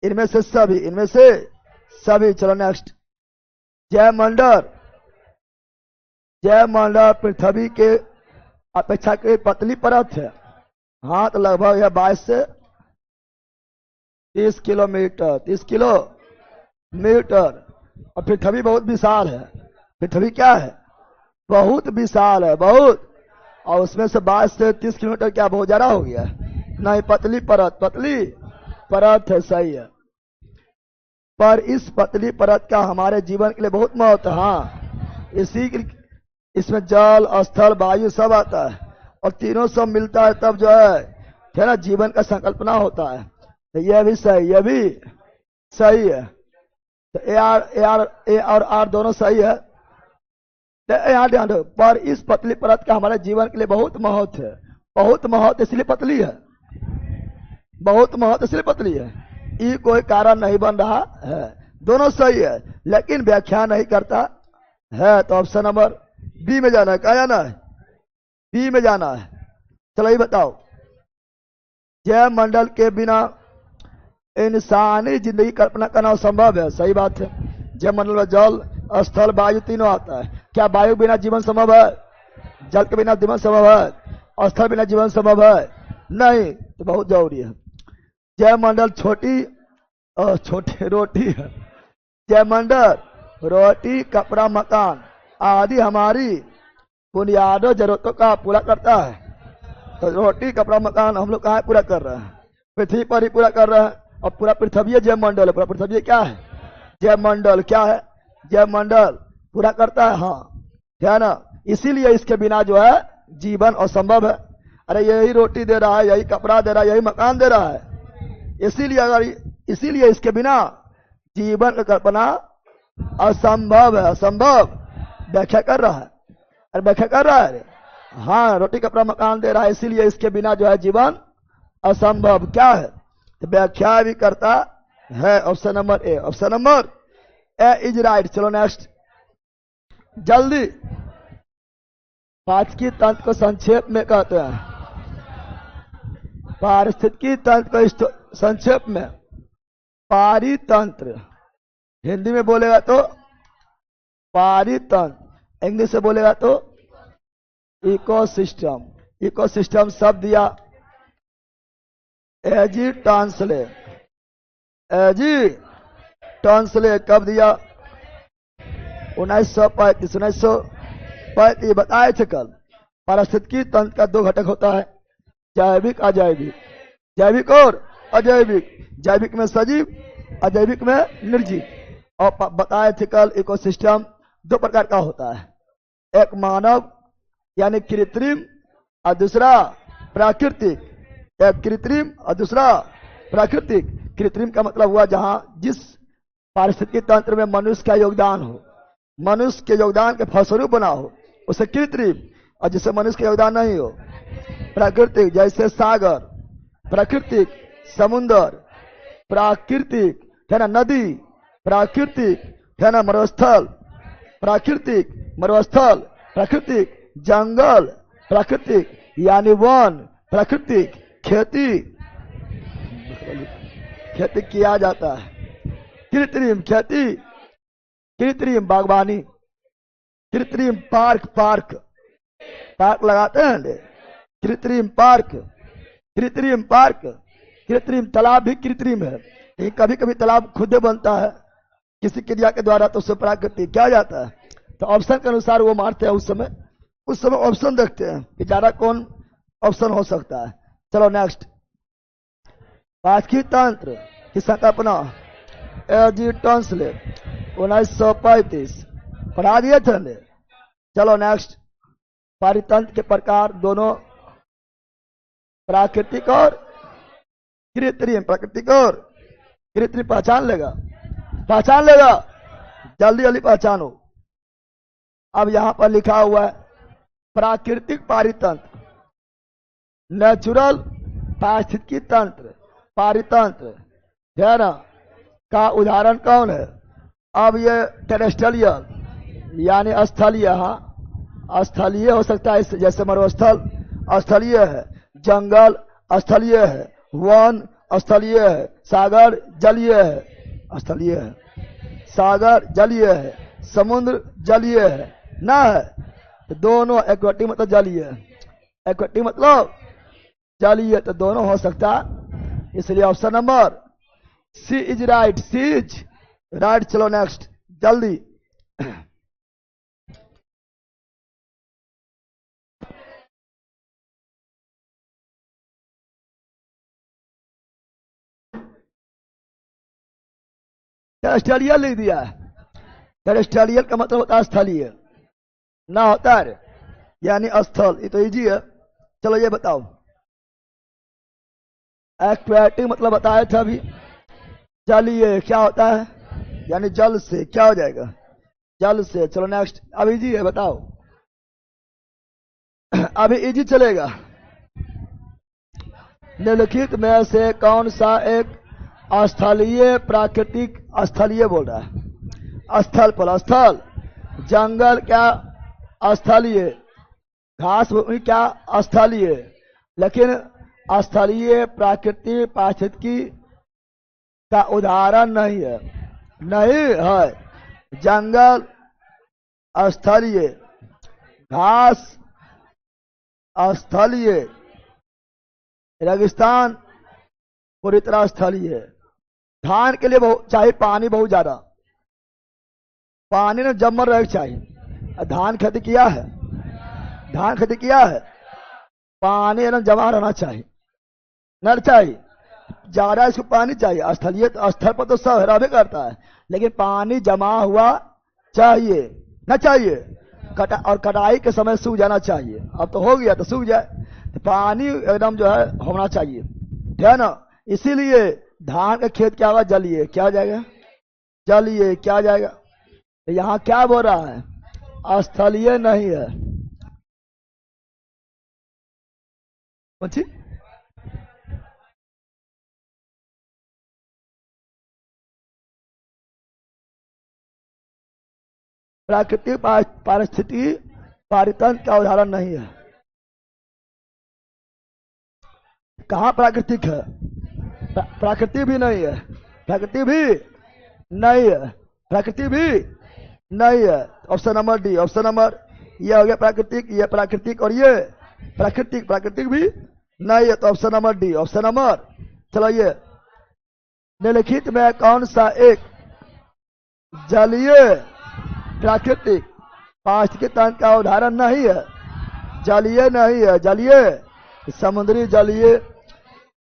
S1: इनमें से सभी, इनमें से सभी। चलो नेक्स्ट, जयमंडल। जयमंडल पृथ्वी के अपेक्षाकृत पतली परत है। हाँ तो लगभग यह 22 से 30 किलोमीटर, 30 किलोमीटर। और पृथ्वी बहुत विशाल है। पृथ्वी क्या है? बहुत विशाल है, बहुत। और उसमें से 22 से 30 किलोमीटर क्या बहुत ज्यादा हो गया? नहीं, पतली परत, पतली परत है, सही है। पर इस पतली परत का हमारे जीवन के लिए बहुत महत्व है। हाँ, इसमें जल, स्थल, वायु सब आता है और तीनों सब मिलता है तब जो है ना जीवन का संकल्पना होता है। तो यह भी सही, यह भी सही है। तो ए और आर दोनों सही है। यहाँ ध्यान दो, पर इस पतली परत का हमारे जीवन के लिए बहुत महत्व है। बहुत महत्व इसलिए पतली है, बहुत महत्व इसलिए पतली है। ये कोई कारण नहीं बन रहा है, दोनों सही है लेकिन व्याख्या नहीं करता है। तो ऑप्शन नंबर बी में जाना है। क्या जाना है? बी में जाना है। चलो ये बताओ, जयमंडल के बिना इंसानी जिंदगी कल्पना करना संभव है? सही बात है। जयमंडल में जल, स्थल, वायु तीनों आता है। क्या वायु बिना जीवन संभव है? जल के बिना जीवन संभव है? स्थल बिना जीवन संभव है? नहीं। तो बहुत जरूरी है। जयमंडल छोटी रोटी है। जयमंडल रोटी, कपड़ा, मकान आदि हमारी बुनियादी जरूरतों का पूरा करता है। तो रोटी, कपड़ा, मकान हम लोग कहाँ पूरा कर रहे हैं? पृथ्वी पर ही पूरा कर रहे हैं। और पूरा पृथ्वी जयमंडल है। पूरा पृथ्वी क्या है? जयमंडल। क्या है? जयमंडल पूरा करता है। हाँ, है ना? इसीलिए इसके बिना जो है जीवन असंभव है। अरे यही रोटी दे रहा है, यही कपड़ा दे रहा है, यही मकान दे रहा है। इसीलिए इसके बिना जीवन की कल्पना असंभव है। असंभव व्याख्या कर रहा है। अरे व्याख्या कर रहा है। हाँ, रोटी, कपड़ा, मकान दे रहा है, इसीलिए इसके बिना जो है जीवन असंभव। क्या है? तो व्याख्या भी करता है। Option number A, option number A is right. चलो नेक्स्ट, जल्दी। पाचकी तंत्र को संक्षेप में कहते हैं। पारिस्थितिकी तंत्र को संक्षेप में पारितंत्र। हिंदी में बोलेगा तो पारितंत्र, इंग्लिश से बोलेगा तो इकोसिस्टम। इकोसिस्टम शब्द दिया एजी टॉन्सले। एजी टॉन्सले कब दिया? 1935। 1935 बताए थे कल। पारिस्थितिकी तंत्र का दो घटक होता है, जैविक, अजैविक। जैविक और अजैविक। जैविक में सजीव, अजैविक में निर्जीव। और बताए थे कल इकोसिस्टम दो प्रकार का होता है, एक मानव यानी कृत्रिम और दूसरा प्राकृतिक। एक कृत्रिम और दूसरा प्राकृतिक। कृत्रिम का मतलब हुआ जहां जिस पारिस्थितिकी तंत्र में मनुष्य का योगदान हो, मनुष्य के योगदान के फलस्वरूप बना हो, उसे कृत्रिम। और जिससे मनुष्य का योगदान नहीं हो, प्राकृतिक। जैसे सागर, प्राकृतिक। समुन्दर, प्राकृतिक, है ना? नदी, प्राकृतिक, है ना? मरुस्थल, प्राकृतिक। मरुस्थल, प्राकृतिक। जंगल, प्राकृतिक, यानी वन, प्राकृतिक। खेती, खेती किया जाता है, कृत्रिम। खेती, कृत्रिम। बागवानी, कृत्रिम। पार्क, पार्क लगाते हैं, कृत्रिम पार्क, कृत्रिम पार्क। कृत्रिम तालाब भी कृत्रिम है, लेकिन कभी कभी तालाब खुद बनता है किसी क्रिया के द्वारा, तो उससे प्राकृतिक क्या जाता है? तो ऑप्शन के अनुसार वो मारते हैं उस समय उस समय ऑप्शन देखते हैं कि ज्यादा कौन ऑप्शन हो सकता है। चलो नेक्स्ट, पाचकी तंत्र की संकल्पना एजी टॉन्सले 1935 पढ़ा दिए थे। चलो नेक्स्ट, पारितंत्र के प्रकार दोनों प्राकृतिक और कृत्रिम, प्राकृतिक और कृत्रिम पहचान लेगा, पहचान लेगा, जल्दी जल्दी पहचानो। अब यहां पर लिखा हुआ है प्राकृतिक पारितंत्र, नेचुरल पारिस्थितिकी तंत्र, पारितंत्र है ना, का उदाहरण कौन है? अब ये टेरेस्ट्रियल यानी स्थलीय, हाँ स्थलीय हो सकता है, जैसे मरुस्थल स्थलीय है, जंगल स्थलीय है, वन स्थलीय है, सागर जलीय है, स्थलीय है, सागर जलीय है, समुद्र जलीय है ना है, तो दोनों एक्वेटिक मतलब जलीय है, एक्वेटिक मतलब जलीय, तो दोनों हो सकता, इसलिए option number C is right, C is right. चलो नेक्स्ट जल्दी, टेरेस्ट्रियल लिख दिया है। टेरेस्ट्रियल का मतलब होता है स्थलीय, ना होता है यानी स्थल, ये तो इजी है। चलो ये बताओ, एक्वेटिक मतलब बताया था अभी, जलीय क्या होता है, यानी जल से, क्या हो जाएगा, जल से। चलो नेक्स्ट, अब इजी है बताओ, अभी इजी चलेगा। निम्नलिखित में से कौन सा एक स्थलीय प्राकृतिक, स्थलीय बोल रहा है, स्थल पर स्थल, जंगल क्या स्थलीय, घास भूमि क्या स्थलीय, लेकिन स्थलीय प्राकृतिक पारिस्थितिकी का उदाहरण नहीं है, नहीं है। जंगल स्थलीय, घास स्थलीय, रेगिस्तान पूरी तरह स्थलीय है। धान के लिए चाहिए पानी बहुत ज्यादा, पानी ने जमर रहे चाहिए। धान खेती किया है, धान खेती किया है, पानी एकदम जमा रहना चाहिए, न चाहिए ज्यादा, इसको पानी चाहिए। स्थलीय स्थल पर तो सब रहबे करता है, लेकिन पानी जमा हुआ चाहिए, न चाहिए, और कटाई के समय सूख जाना चाहिए। अब तो हो गया तो सूख जाए, तो पानी एकदम जो है होना चाहिए, है ना। इसीलिए धान का खेत क्या होगा, जलीय, क्या हो जाएगा, जलीय, क्या हो जाएगा। तो यहाँ क्या बोल रहा है, स्थलीय नहीं है, प्राकृतिक पारिस्थितिकी पारितंत्र का उदाहरण नहीं है। कहाँ प्राकृतिक है, प्राकृतिक भी नहीं है, प्रकृति भी नहीं है, प्रकृति भी नहीं है। Option number D, option number, ये हो गया प्राकृतिक, ये प्राकृतिक, और ये प्राकृतिक, प्राकृतिक भी नहीं है, तो option number D, option number. चलो ये, निम्नलिखित में कौन सा एक जलीय प्राकृतिक पारिस्थितिकी तंत्र का उदाहरण नहीं है, जलीय नहीं है, जलीय समुद्री जलीय,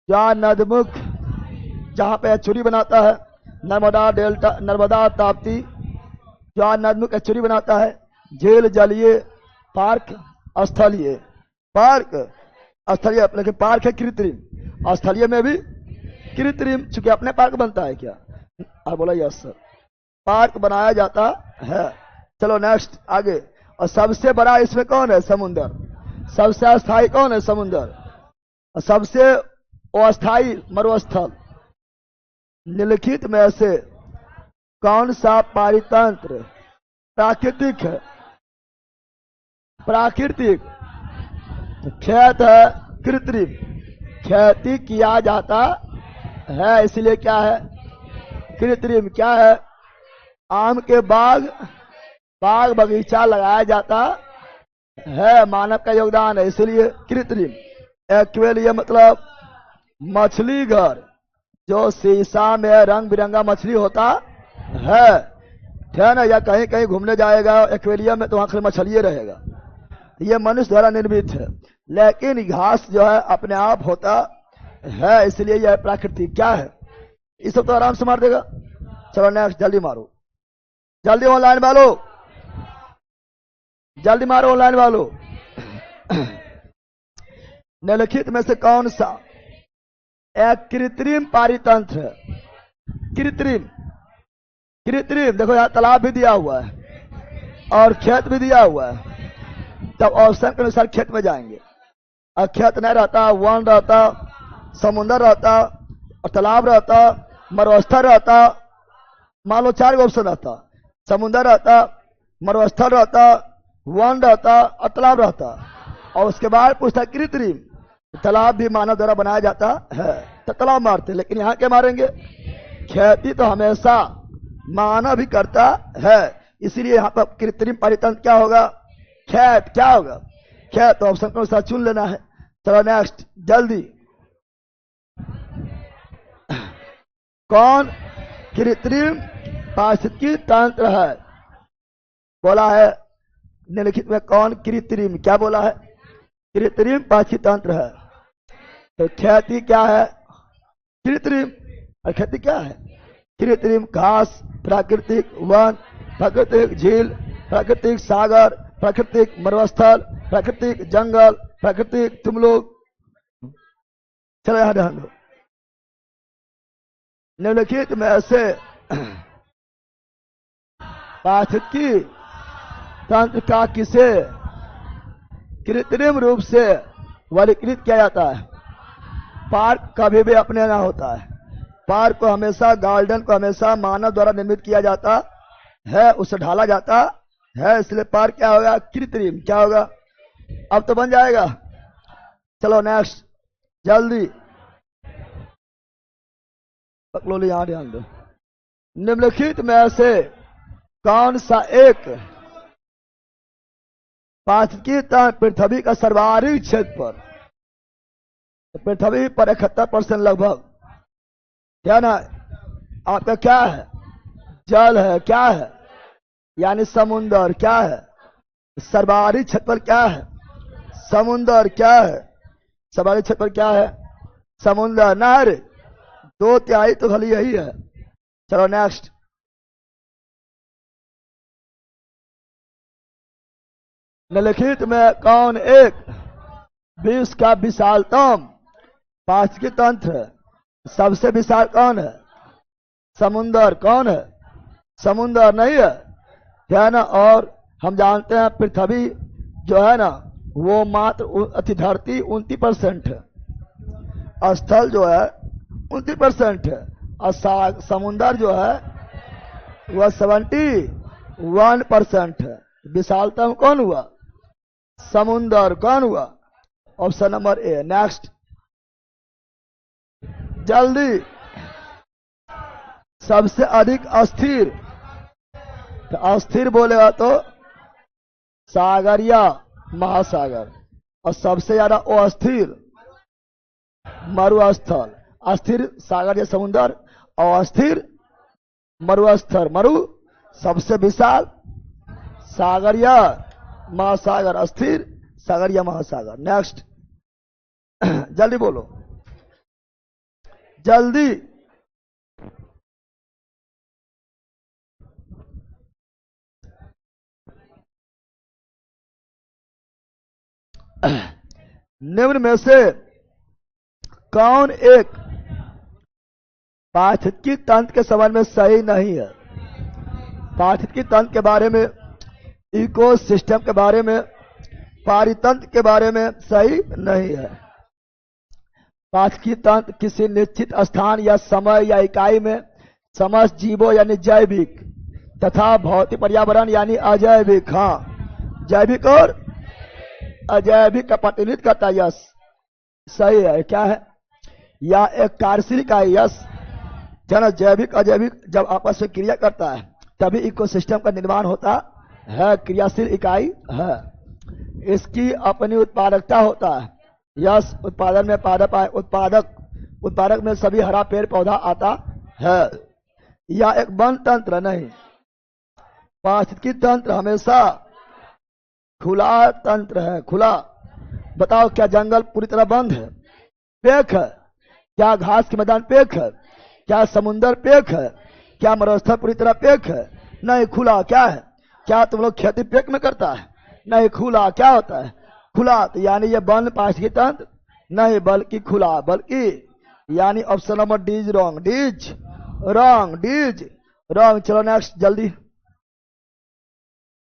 S1: जहाँ नदमुख, जहाँ पे एचुरी बनाता है, नर्मदा डेल्टा, नर्मदा ताप्ती, जहाँ नदमुख एचुरी बनाता है, झील जलीय, पार्क स्थलीय, पार्क स्थलीय, लेकिन पार्क है कृत्रिम, स्थलीय में भी कृत्रिम, चूंकि अपने पार्क बनता है क्या, बोला यस सर, पार्क बनाया जाता है। चलो नेक्स्ट आगे, और सबसे बड़ा इसमें कौन है, समुंदर, सबसे अस्थायी कौन है, समुंदर, और सबसे अस्थायी मरुस्थल। निम्नलिखित में से कौन सा पारितंत्र प्राकृतिक है, प्राकृतिक, खेत है कृत्रिम, खेती किया जाता है, इसलिए क्या है, कृत्रिम, क्या है, आम के बाग बगीचा लगाया जाता है, मानव का योगदान है, इसलिए कृत्रिम। एक्वेरियम मतलब मछली घर, जो शीशा में रंग बिरंगा मछली होता है ना, या कहीं कहीं घूमने जाएगा एक्वेरियम में तो वहां खाली मछली रहेगा, ये मनुष्य द्वारा निर्मित है, लेकिन घास जो है अपने आप होता है, इसलिए यह प्राकृतिक। क्या है? इस सब तो आराम से मार देगा। चलो नेक्स्ट, जल्दी मारो, जल्दी ऑनलाइन वालों, जल्दी मारो ऑनलाइन वालों। निम्नलिखित में से कौन सा एक कृत्रिम पारितंत्र है? कृत्रिम, कृत्रिम, देखो यहाँ तालाब भी दिया हुआ है और खेत भी दिया हुआ है, तब ऑप्शन के अनुसार खेत में जाएंगे। और खेत नहीं रहता, वन रहता, समुद्र रहता और तालाब रहता, मरुस्थल रहता, मान लो 4 ऑप्शन रहता, समुद्र रहता, मरुस्थल रहता, वन रहता और तालाब रहता, और उसके बाद पूछता कृत्रिम, तालाब भी मानव द्वारा बनाया जाता है तो तालाब मारते, लेकिन यहाँ क्या मारेंगे? खेती तो हमेशा मानव भी करता है, इसीलिए यहाँ पर कृत्रिम पारितंत्र क्या होगा? खेत। क्या होगा? खेत। तो ऑप्शन को अनुसार चुन लेना है। चलो नेक्स्ट, जल्दी। कौन कृत्रिम पारिस्थितिकी तंत्र है? बोला है निम्नलिखित में कौन कृत्रिम, क्या बोला है? कृत्रिम पारिस्थितिकी तंत्र है। तो खेती क्या है? कृत्रिम। और खेती क्या है? कृत्रिम घास, प्राकृतिक वन, प्राकृतिक झील, प्राकृतिक सागर, प्राकृतिक मरुस्थल, प्राकृतिक जंगल, प्राकृतिक तुम लोग। चलो यहां ध्यान दो, निम्नलिखित में से पारिस्थितिकी तंत्र का किसे कृत्रिम रूप से वर्गीकृत किया जाता है? पार्क कभी भी अपने ना होता है, पार्क को हमेशा, गार्डन को हमेशा मानव द्वारा निर्मित किया जाता है, उसे ढाला जाता है, इसलिए पार्क क्या होगा? कृत्रिम। क्या होगा? अब तो बन जाएगा। चलो नेक्स्ट, जल्दी पकड़ो, यहां ध्यान दो। निम्नलिखित में से कौन सा एक पारिस्थितिकी तंत्र पृथ्वी का सर्वाधिक क्षेत्रफल, पृथ्वी पर 71% लगभग, क्या ना आपका क्या है? जल है। क्या है? यानी समुन्द्र। क्या है? सर्वाधिक क्षेत्रफल क्या है? समुन्द्र। क्या है? सर्वाधिक क्षेत्रफल क्या है? समुन्द्र। नहर 2/3 तो खाली यही है। चलो नेक्स्ट, निम्नलिखित में कौन एक विश्व का विशालतम पारिस्थितिकी तंत्र है? सबसे विशाल कौन है? समुन्द्र। कौन है? समुन्द्र नहीं है, क्या ना? और हम जानते हैं पृथ्वी जो है ना वो मात्र धरती 29% है, स्थल जो है 29% है, और समुन्द्र जो है वह 71% है। विशालतम कौन हुआ? समुन्द्र। कौन हुआ? Option number A. नेक्स्ट, जल्दी। सबसे अधिक अस्थिर, तो अस्थिर बोलेगा तो सागरिया महासागर, और सबसे ज्यादा अस्थिर मरुस्थल। अस्थिर सागर या समुद्र और अस्थिर मरुस्थल। मरु सबसे विशाल, सागरिया महासागर, अस्थिर सागरिया महासागर। नेक्स्ट, जल्दी बोलो, जल्दी। निम्न में से कौन एक पारिस्थितिकी तंत्र के संबंध में सही नहीं है? पारिस्थितिकी तंत्र के बारे में, इकोसिस्टम के बारे में, पारितंत्र के बारे में सही नहीं है। पारिस्थितिकी तंत्र किसी निश्चित स्थान या समय या इकाई में समस्त जीवों यानी जैविक तथा भौतिक पर्यावरण यानी अजैविक, हाँ जैविक और अजैविक का प्रतिनिधित्व करता है। यस, सही है। क्या है? या एक कार्यशील इकाई। यस, जन जैविक अजैविक जब आपस में क्रिया करता है तभी इकोसिस्टम का निर्माण होता है, क्रियाशील इकाई है। इसकी अपनी उत्पादकता होता है। यस, उत्पादन में उत्पादक में सभी हरा पेड़ पौधा आता है। या एक वन तंत्र नहीं, पारिस्थितिकी तंत्र हमेशा खुला तंत्र है, खुला। बताओ क्या जंगल पूरी तरह बंद है? पेक है। क्या घास के मैदान पेक है? क्या समुंदर पेक है? क्या मरुस्थल पूरी तरह पेक है? नहीं, खुला। क्या है? क्या तुम लोग खेती पेक में करता है? नहीं, खुला। क्या होता है? खुला। तो यानी ये वन पारिस्थितिकी तंत्र नहीं, बल्कि खुला, बल्कि यानी option number D is wrong. D's wrong, D's wrong. चलो नेक्स्ट, जल्दी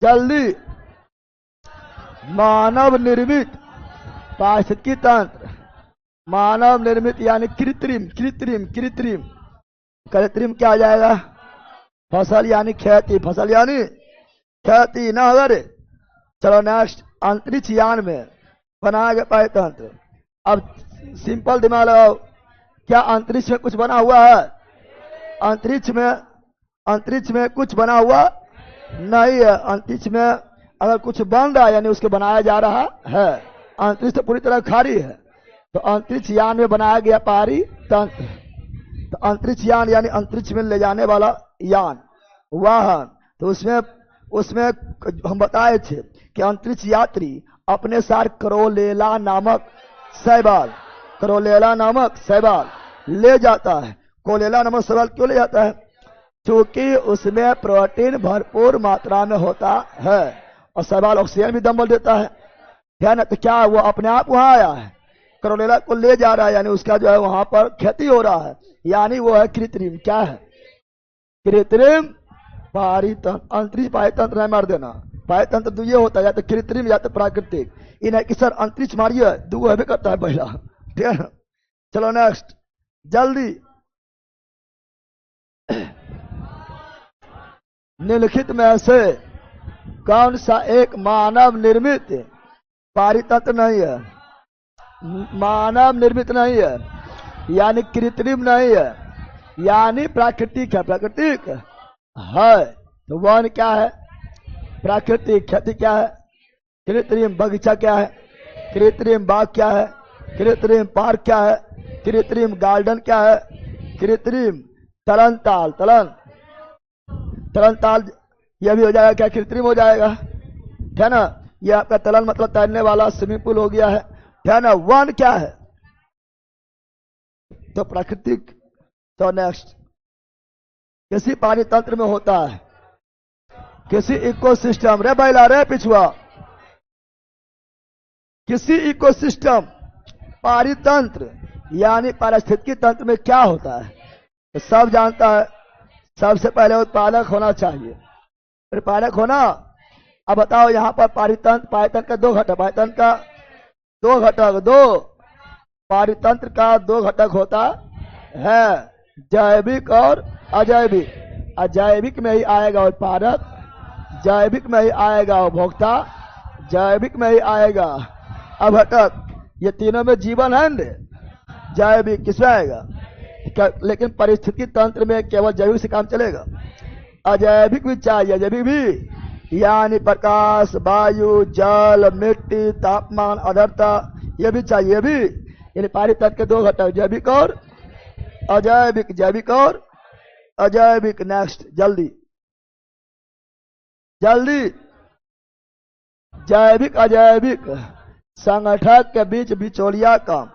S1: जल्दी। मानव निर्मित पारिस्थितिकी तंत्र, मानव निर्मित यानी कृत्रिम, कृत्रिम, कृत्रिम। कृत्रिम क्या आ जाएगा? फसल यानी खेती, फसल यानी खेती ना अगर। चलो नेक्स्ट, अंतरिक्ष यान में बनाया गया पारितंत्र। अब सिंपल दिमाग लगाओ, क्या अंतरिक्ष में कुछ बना हुआ है? अंतरिक्ष में कुछ बना हुआ नहीं है। अंतरिक्ष में अगर कुछ बन रहा है यानी उसके बनाया जा रहा है। अंतरिक्ष तो पूरी तरह खाली है। तो अंतरिक्ष यान में बनाया गया पारितंत्र। तो अंतरिक्ष यान यानी अंतरिक्ष में ले जाने वाला यान, वाहन। तो उसमें हम बताए थे कि अंतरिक्ष यात्री अपने साथ करोलेला नामक शैवाल, करोलेला नामक शैवाल ले जाता है। कोलेला नामक शैवाल क्यों ले जाता है? क्योंकि उसमें प्रोटीन भरपूर मात्रा में होता है और शैवाल ऑक्सीजन भी दम देता है ना। तो क्या वो अपने आप वहां आया है? करोलेला को ले जा रहा है यानी उसका जो है वहां पर खेती हो रहा है, यानी वो है कृत्रिम। क्या है? कृत्रिम पारितंत्र। अंतरिक्ष पारितंत्र नहीं मार देना। पारितंत्र तो ये होता है या तो कृत्रिम या तो प्राकृतिक। इन कि सर अंतरिक्ष मारिए, दो भी करता है पहला, ठीक है ना। चलो नेक्स्ट, जल्दी। निम्नलिखित में से कौन सा एक मानव निर्मित पारितंत्र नहीं है? मानव निर्मित नहीं है यानी कृत्रिम नहीं है, यानी प्राकृतिक है। प्राकृतिक है तो वन क्या है? प्राकृतिक। खेती क्या है? कृत्रिम। बगीचा क्या है? कृत्रिम। बाग क्या है? कृत्रिम। पार्क क्या है? कृत्रिम। गार्डन क्या है? कृत्रिम। तलन ताल, तलन ताल यह भी हो जाएगा क्या? कृत्रिम हो जाएगा, है ना। यह आपका तलन मतलब तैरने वाला स्विमिंग पूल हो गया है ना। वन क्या है? तो प्राकृतिक। तो नेक्स्ट, किसी पानी तंत्र में होता है, किसी इकोसिस्टम, रे बैला रे पिछुआ, किसी इकोसिस्टम पारितंत्र यानी पारिस्थितिकी तंत्र में क्या होता है? तो सब जानता है। सबसे पहले उत्पादक होना चाहिए, उत्पादक होना। अब बताओ यहाँ पर पारितंत्र का दो घटक, पारितंत्र का दो घटक, पारितंत्र का दो घटक होता है, जैविक और अजैविक। अजैविक में ही आएगा उत्पादक, जैविक में ही आएगा उपभोक्ता, जैविक में ही आएगा अघटक। ये तीनों में जीवन है न। जैविक किसमें आएगा? लेकिन परिस्थितिकी तंत्र में केवल जैविक से काम चलेगा, अजैविक भी चाहिए। अजैविक भी यानी प्रकाश, वायु, जल, मिट्टी, तापमान, आर्द्रता, ये भी चाहिए भी। यानी पारितंत्र के दो घटक, जैविक और अजैविक, जैविक और अजैविक। नेक्स्ट, जल्दी जल्दी। जैविक अजैविक संगठक के बीच बिचौलिया काम।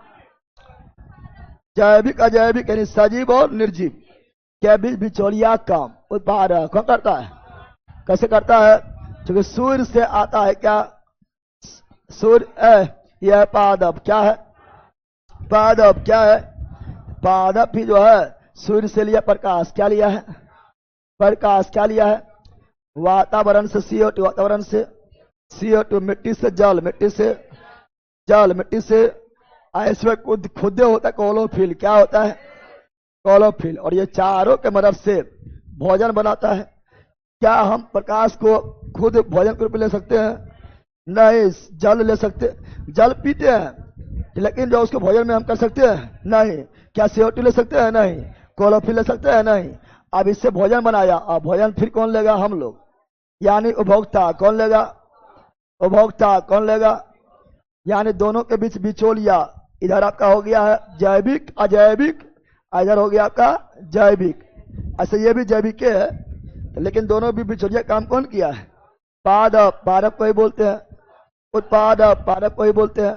S1: जैविक अजैविक यानी सजीव और निर्जीव के बीच बिचौलिया काम उत्पादक कौन करता है? कैसे करता है? क्योंकि सूर्य से आता है क्या? सूर्य, यह पादप क्या है? पादप क्या है? पादप भी जो है सूर्य से लिया प्रकाश। क्या लिया है? प्रकाश। क्या लिया है? वातावरण से CO2, वातावरण से CO2, मिट्टी से जल, मिट्टी से जल, मिट्टी से इसमें खुदे होता है क्लोरोफिल। क्या होता है? क्लोरोफिल। और ये चारों के मदद से भोजन बनाता है। क्या हम प्रकाश को खुद भोजन के रूप में ले सकते हैं? नहीं। जल ले सकते, जल पीते हैं, लेकिन जो उसको भोजन में हम कर सकते हैं? नहीं। क्या CO2 ले सकते हैं? नहीं। क्लोरोफिल ले सकते हैं? नहीं। अब इससे भोजन बनाया, अब भोजन फिर कौन लेगा? हम लोग, यानी उपभोक्ता। कौन लेगा? उपभोक्ता। कौन लेगा? यानी दोनों के बीच बिचौलिया। इधर आपका हो गया है जैविक अजैविक, इधर हो गया आपका जैविक। ऐसे ये भी जैविक है, लेकिन दोनों भी बिचौलिया काम कौन किया है? पादप। पादप को ही बोलते हैं उत्पादक, पादक को ही बोलते हैं।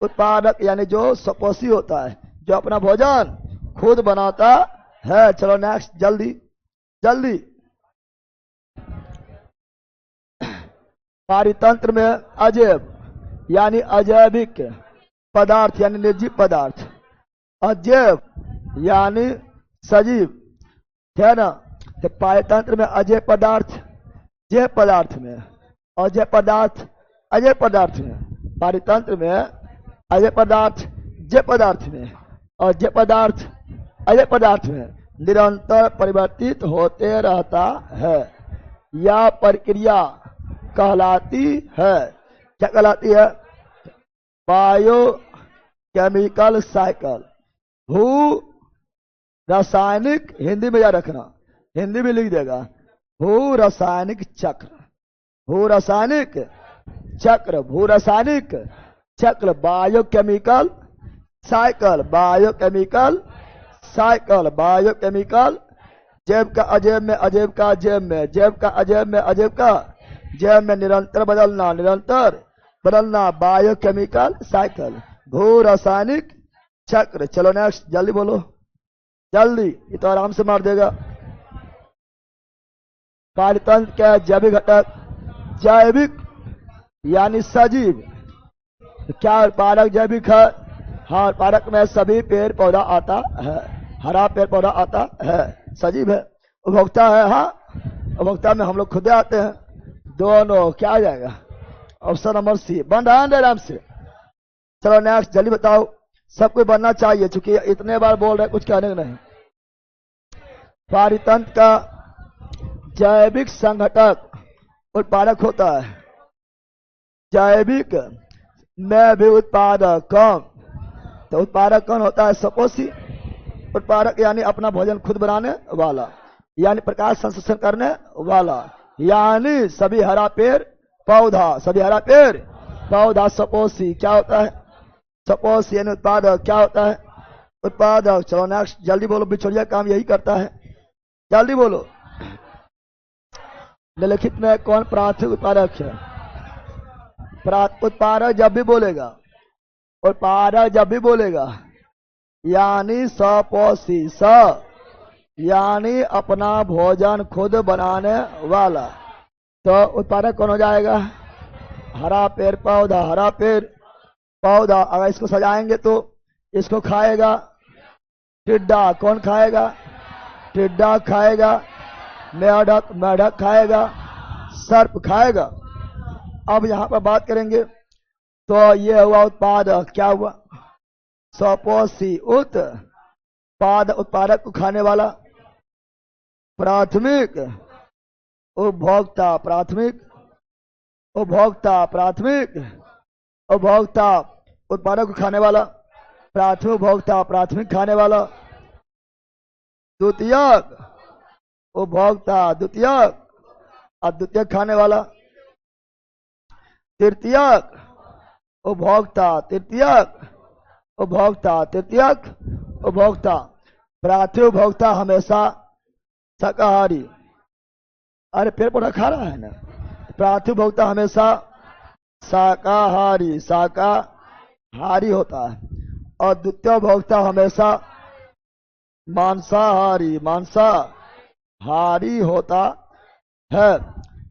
S1: उत्पादक यानी जो स्वपोषी होता है, जो अपना भोजन खुद बनाता है। चलो नेक्स्ट, जल्दी जल्दी। पारितंत्र में अजैव यानी अजैविक पदार्थ यानी निर्जीव पदार्थ, अजैव यानी सजीव, है ना। तो पारितंत्र में अजैव पदार्थ, जैव पदार्थ में अजैव पदार्थ, अजैव पदार्थ में। पारितंत्र में अजैव पदार्थ जैव पदार्थ में, और जैव पदार्थ अजैव पदार्थ में निरंतर परिवर्तित होते रहता है। यह प्रक्रिया कहलाती है, क्या कहलाती है? Bio chemical cycle. भू रासायनिक, हिंदी में याद रखना, हिंदी में लिख देगा, भू रासायनिक चक्र, भू रासायनिक चक्र, भू रासायनिक चक्र, biochemical cycle, biochemical cycle, biochemical. जैव का अजैव में, अजैव का जैव में, जैव का अजैव में, अजैव का जैव में निरंतर बदलना, निरंतर बदलना, बायोकेमिकल साइकिल, भू रासायनिक चक्र। चलो नेक्स्ट, जल्दी बोलो जल्दी, ये तो आराम से मार देगा। पारितंत्र क्या? जैविक घटक, जैविक यानी सजीव। क्या उत्पादक जैविक है? हाँ, उत्पादक में सभी पेड़ पौधा आता है, हरा पेड़ पौधा आता है, सजीव है। उपभोक्ता है, हाँ उपभोक्ता में हम लोग खुद आते हैं, दोनों। क्या आ जाएगा? ऑप्शन नंबर सी बन रहा है आराम से। चलो नेक्स्ट, जल्दी बताओ। सबको बनना चाहिए, चूंकि इतने बार बोल रहे कुछ कहने नहीं। पारितंत्र का जैविक संघटक उत्पादक होता है, जैविक में भी उत्पादक कौन? तो उत्पादक कौन होता है? स्वपोषी। उत्पादक यानी अपना भोजन खुद बनाने वाला, यानी प्रकाश संश्लेषण करने वाला, यानी सभी हरा पेड़ पौधा, सभी हरा पेड़ पौधा स्वपोषी। क्या होता है? स्वपोषी यानी उत्पादक। क्या होता है? उत्पादक। चलो नेक्स्ट, जल्दी बोलो, बिचौलिया काम यही करता है, जल्दी बोलो। निम्नलिखित में कौन प्राथमिक उत्पादक है? उत्पादक जब भी बोलेगा, उत्पादक जब भी बोलेगा यानी स्वपोषी, स यानी अपना भोजन खुद बनाने वाला, तो उत्पादक कौन हो जाएगा? हरा पेड़ पौधा, हरा पेड़ पौधा। अगर इसको सजाएंगे तो इसको खाएगा टिड्डा, कौन खाएगा? टिड्डा खाएगा, मेढक, मेढक खाएगा, सर्प खाएगा। अब यहां पर बात करेंगे तो ये हुआ उत्पादक, क्या हुआ? स्वपोषी। उत्पादक, उत्पादक को खाने वाला। प्राथमिक उपभोक्ता, प्राथमिक उपभोक्ता, प्राथमिक उपभोक्ता उत्पादक को खाने वाला, प्राथमिक उपभोक्ता प्राथमिक खाने वाला। द्वितीयक उपभोक्ता, द्वितीयक अद्वितीयक खाने वाला। तृतीयक उपभोक्ता, तृतीयक उपभोक्ता, तृतीयक उपभोक्ता। प्राथमिक उपभोक्ता हमेशा शाकाहारी। अरे पेड़ पौधा खा रहा है ना। प्राथमिक उपभोक्ता हमेशा शाकाहारी, शाकाहारी होता है, और द्वितीय उपभोक्ता हमेशा मांसाहारी, मांसाहारी होता है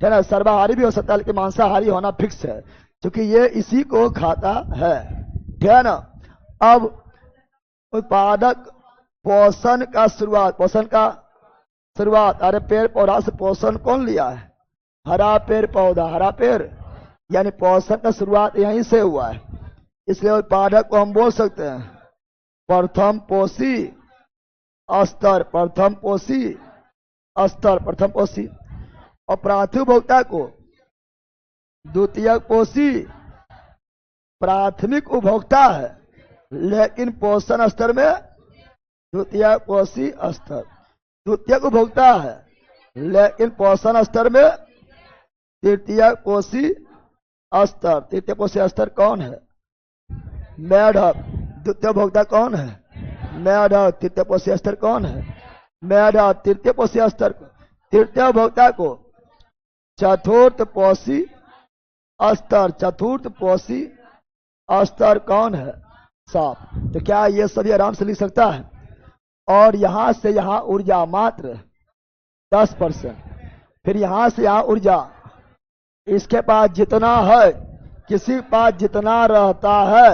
S1: ना। सर्वाहारी भी हो सकता है, लेकिन मांसाहारी होना फिक्स है, क्योंकि ये इसी को खाता है, ठीक है ना। अब उत्पादक पोषण का शुरुआत, पोषण का शुरुआत, अरे पेड़ पौधा से पोषण कौन लिया है? हरा पेड़ पौधा, हरा पेड़, यानी पोषण का शुरुआत यहीं से हुआ है। इसलिए उत्पादक को हम बोल सकते हैं प्रथम पोषी स्तर, प्रथम पोषी स्तर, प्रथम पोषी। और प्राथमिक उपभोक्ता को द्वितीयक पोषी, प्राथमिक उपभोक्ता है लेकिन पोषण स्तर में द्वितीयक पोषी स्तर। द्वितीयक उपभोक्ता है लेकिन पोषण स्तर में तृतीयक पोषी स्तर। तृतीय पोषी स्तर कौन है? मेढक। द्वितीय उपभोक्ता कौन है? मेढक। तृतीय पोषी स्तर कौन है? मेढक। तृतीय पोषी स्तर को, तृतीय उपभोक्ता को चतुर्थ पोषी अस्तर चतुर्थ पोषी अस्तर कौन है? सांप। तो क्या ये सभी आराम से लिख सकता है? और यहां से यहां ऊर्जा मात्र 10%, फिर यहां से यहां ऊर्जा, इसके पास जितना है, किसी के पास जितना रहता है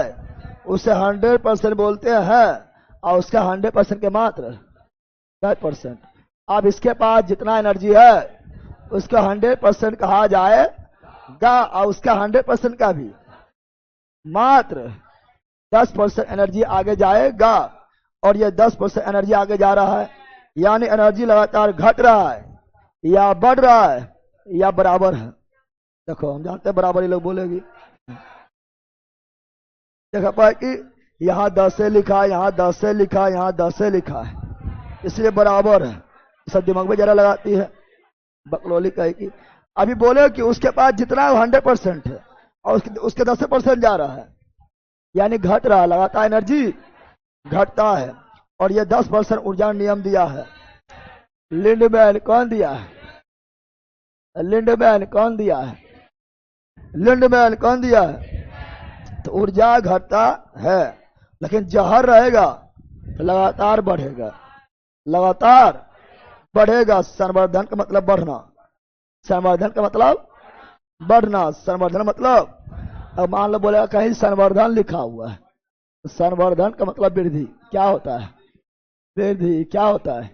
S1: उसे 100% बोलते हैं, और उसका 100% के मात्र 10%। अब इसके पास जितना एनर्जी है उसका 100% कहा जाएगा, और उसका 100% का भी मात्र 10% एनर्जी आगे जाएगा। और ये 10% एनर्जी आगे जा रहा है, यानी एनर्जी लगातार घट रहा है या बढ़ रहा है या बराबर है। देखो हम जानते हैं बराबर ही लोग बोलेगी। देखा पाए कि यहाँ 10 से लिखा है, यहाँ 10 से लिखा है, यहाँ 10 से लिखा है, इसलिए बराबर है। सब दिमाग में जरा लगाती है बकलोली कहेगी। अभी बोले कि उसके पास जितना 100% है और उसके 10% जा रहा है, यानी घट रहा है, लगातार एनर्जी घटता है। और ये 10% ऊर्जा नियम दिया है। लिंडमैन कौन दिया है? लिंडमैन कौन दिया है? लिंडमैन कौन दिया है? तो ऊर्जा घटता है, लेकिन जहर रहेगा तो लगातार बढ़ेगा, लगातार बढ़ेगा। संवर्धन का मतलब बढ़ना, संवर्धन का मतलब बढ़ना, संवर्धन मतलब, अब मान लो बोलेगा कहीं संवर्धन लिखा हुआ है, संवर्धन का मतलब वृद्धि। क्या होता है वृद्धि? क्या होता है?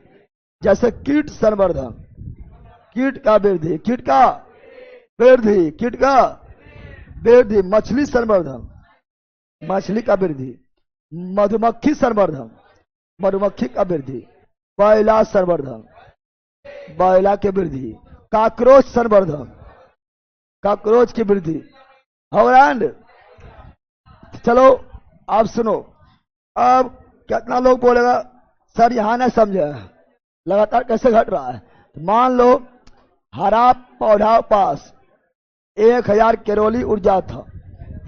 S1: जैसे कीट संवर्धन, कीट का वृद्धि, कीट का वृद्धि, कीट का वृद्धि। मछली संवर्धन, मछली का वृद्धि। मधुमक्खी संवर्धन, मधुमक्खी का वृद्धि। बैला संवर्धन, बैला की वृद्धि। काकरोच संवर्धन, काकरोच की वृद्धि। हॉलैंड। चलो आप सुनो, अब कितना लोग बोलेगा सर यहां ना समझे, लगातार कैसे घट रहा है? तो मान लो हरा पौधा पास 1000 कैलोरी ऊर्जा था,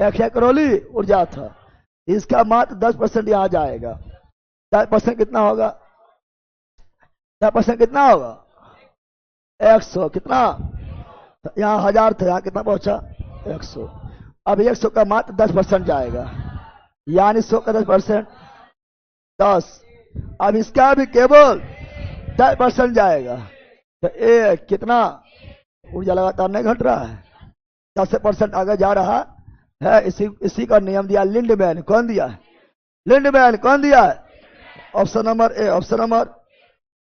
S1: 1000 कैलोरी ऊर्जा था, इसका मात्र 10% यहां जाएगा। 10% कितना होगा? 10% कितना होगा? 100। कितना? यहाँ 1000 था, यहाँ कितना पहुंचा? 100। अब 100 का मात्र 10% जाएगा, यानी 100 का 10% 10। अब इसका भी केवल 10% जाएगा, तो कितना ऊर्जा लगातार नहीं घट रहा है, 10% आगे जा रहा है। इसी का नियम दिया लिंडमैन। कौन दिया है? लिंडमैन। कौन दिया है? Option number A, option number.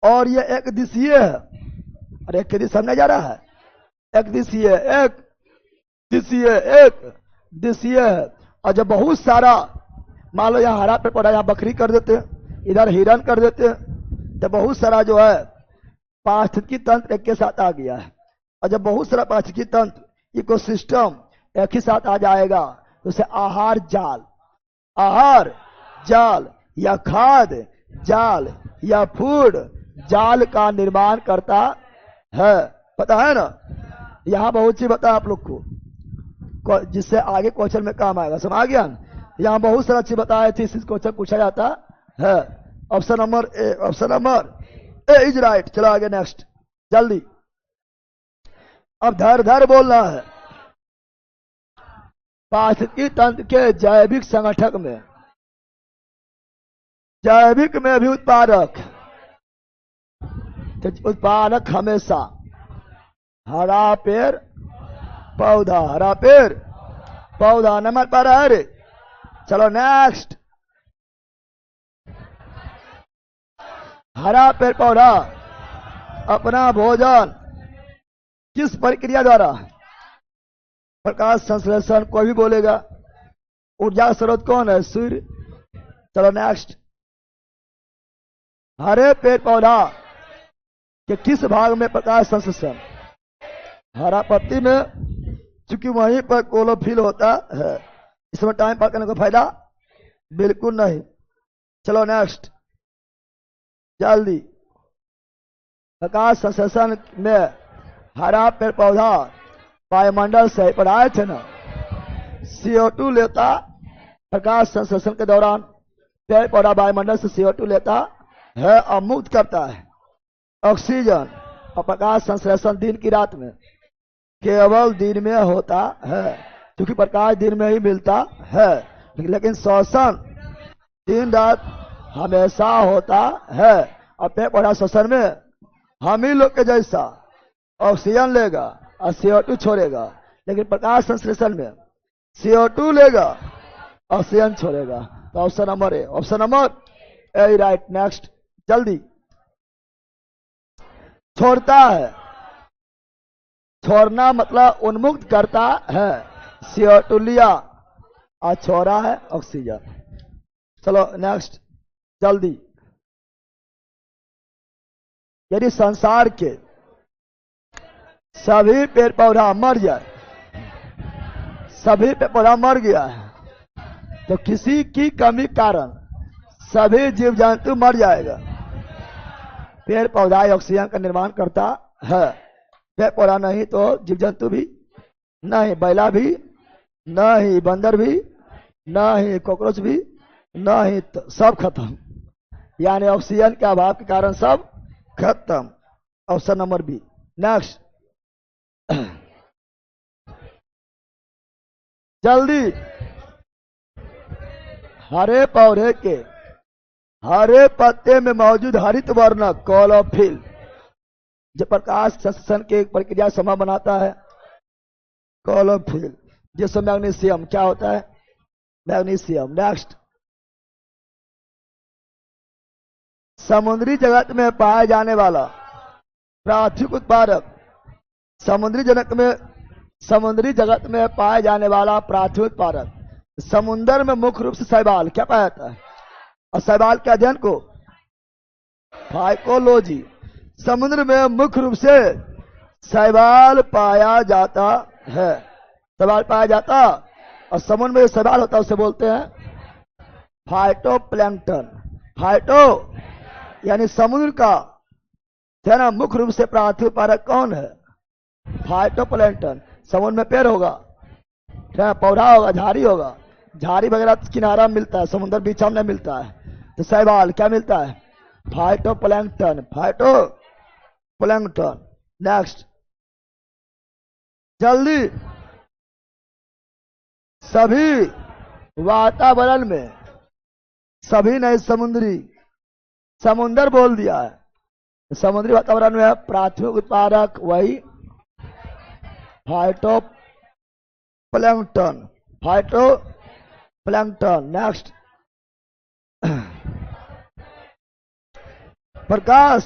S1: और ये एक दिशीय है, और एक दिशा नहीं जा रहा है, एक दिशीय, एक दिशीय, एक दिशीय है। और जब बहुत सारा, मान लो यहाँ हरा पे पड़ा, यहाँ बकरी कर देते, इधर हिरन कर देते, तो बहुत सारा जो है पारिस्थितिकी तंत्र एक के साथ आ गया है। और जब बहुत सारा पारिस्थितिकी तंत्र, इकोसिस्टम एक ही साथ आ जाएगा, तो उसे आहार जाल, आहार जाल या खाद्य जाल या फूड जाल का निर्माण करता है। पता है ना? यहां बहुत चीज बता आप लोग को, जिससे आगे क्वेश्चन में काम आएगा। समझ आ गया? यहां बहुत सारा चीज बताए थे, इस क्वेश्चन पूछा जाता है। Option number A, option number A is right. चलो आगे नेक्स्ट जल्दी। अब धर धर बोलना है। पारिस्थितिकी तंत्र के जैविक संगठक में, जैविक में भी उत्पादक, तो उत्पादक हमेशा हरा पेड़ पौधा, हरा पेड़ पौधा। नंबर पर है। चलो नेक्स्ट। हरा पेड़ पौधा अपना भोजन किस प्रक्रिया द्वारा? प्रकाश संश्लेषण। कोई भी बोलेगा। ऊर्जा स्रोत कौन है? सूर्य। चलो नेक्स्ट। हरे पेड़ पौधा के किस भाग में प्रकाश संश्लेषण? हरा पत्ती में, चूंकि वहीं पर क्लोरोफिल होता है। इसमें टाइम पास करने का फायदा बिल्कुल नहीं। चलो नेक्स्ट जल्दी। प्रकाश संश्लेषण में हरा पेड़ पौधा वायुमंडल से पढ़ाए थे ना, CO2 लेता। प्रकाश संश्लेषण के दौरान पेड़ पौधा वायुमंडल से CO2 लेता है और मुक्त करता है ऑक्सीजन। और प्रकाश संश्लेषण दिन की रात में केवल दिन में होता है, क्योंकि प्रकाश दिन में ही मिलता है, लेकिन श्वसन दिन रात हमेशा होता है। और पेड़ पौधा श्वसन में हम ही लोग के जैसा ऑक्सीजन लेगा और CO2 छोड़ेगा, लेकिन प्रकाश संश्लेषण में CO2 लेगा, ऑक्सीजन छोड़ेगा। तो option number A, option number A right. Next जल्दी। छोड़ता है, छोड़ना मतलब उन्मुक्त करता है। CO2 लिया और छोड़ा है ऑक्सीजन। चलो नेक्स्ट जल्दी। यदि संसार के सभी पेड़ पौधा मर जाए, सभी पेड़ पौधा मर गया है, तो किसी की कमी कारण सभी जीव जंतु मर जाएगा। पेड़ पौधा ऑक्सीजन का निर्माण करता है, पेड़ पौधा नहीं तो जीव जंतु भी नहीं, बैला भी नहीं, बंदर भी नहीं, कॉकरोच भी नहीं, तो सब खत्म। यानी ऑक्सीजन के अभाव के कारण सब खत्म। Option number B. नेक्स्ट जल्दी। हरे पौधे के हरे पत्ते में मौजूद हरित वर्ण क्लोरोफिल जो प्रकाश संश्लेषण की प्रक्रिया समय बनाता है, क्लोरोफिल, जिसमें मैग्नीशियम क्या होता है, मैग्नीशियम। नेक्स्ट। समुद्री जगत में पाए जाने वाला प्राथमिक उत्पादक, समुद्री जगत में पाए जाने वाला प्राथमिक उत्पादक, समुद्र में मुख्य रूप से शैवाल क्या पाया जाता है, और शैवाल के अध्ययन को फाइकोलॉजी। समुद्र में मुख्य रूप से शैवाल पाया जाता है, शैवाल पाया जाता, और समुद्र में जो शैवाल होता है उसे बोलते हैं फाइटोप्लैंक्टन। फाइटो यानी समुद्र का है ना, मुख्य रूप से प्राथमिक उत्पादक कौन है, फाइटोप्लैंक्टन। समुद्र में पेड़ होगा, पौधा होगा, झाड़ी होगा, झाड़ी वगैरह किनारा मिलता है, समुद्र बीच में मिलता है, तो शैवाल क्या मिलता है, फाइटोप्लैंक्टन, फाइटोप्लैंक्टन। नेक्स्ट जल्दी। सभी वातावरण में, सभी नहीं समुद्री, समुद्र बोल दिया है, समुद्री वातावरण में प्राथमिक उत्पादक वही फाइटोप्लैंक्टन, फाइटोप्लैंक्टन। नेक्स्ट। प्रकाश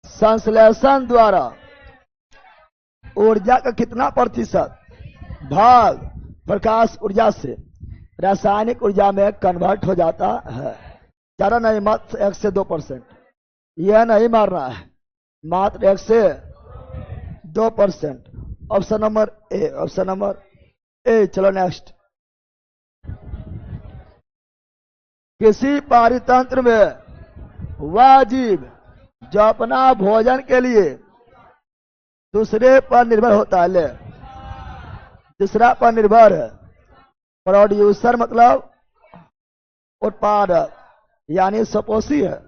S1: संश्लेषण द्वारा ऊर्जा का कितना प्रतिशत भाग प्रकाश ऊर्जा से रासायनिक ऊर्जा में कन्वर्ट हो जाता है। ज्यादा नहीं, मात्र 1 से 2%। यह नहीं मारना है, मात्र 1 से 2%। Option number A, option number A. चलो नेक्स्ट। किसी पारितंत्र में वह जीव जो अपना भोजन के लिए दूसरे पर निर्भर होता है, ले दूसरा पर निर्भर है। प्रोड्यूसर मतलब उत्पादक, यानी सपोषी है,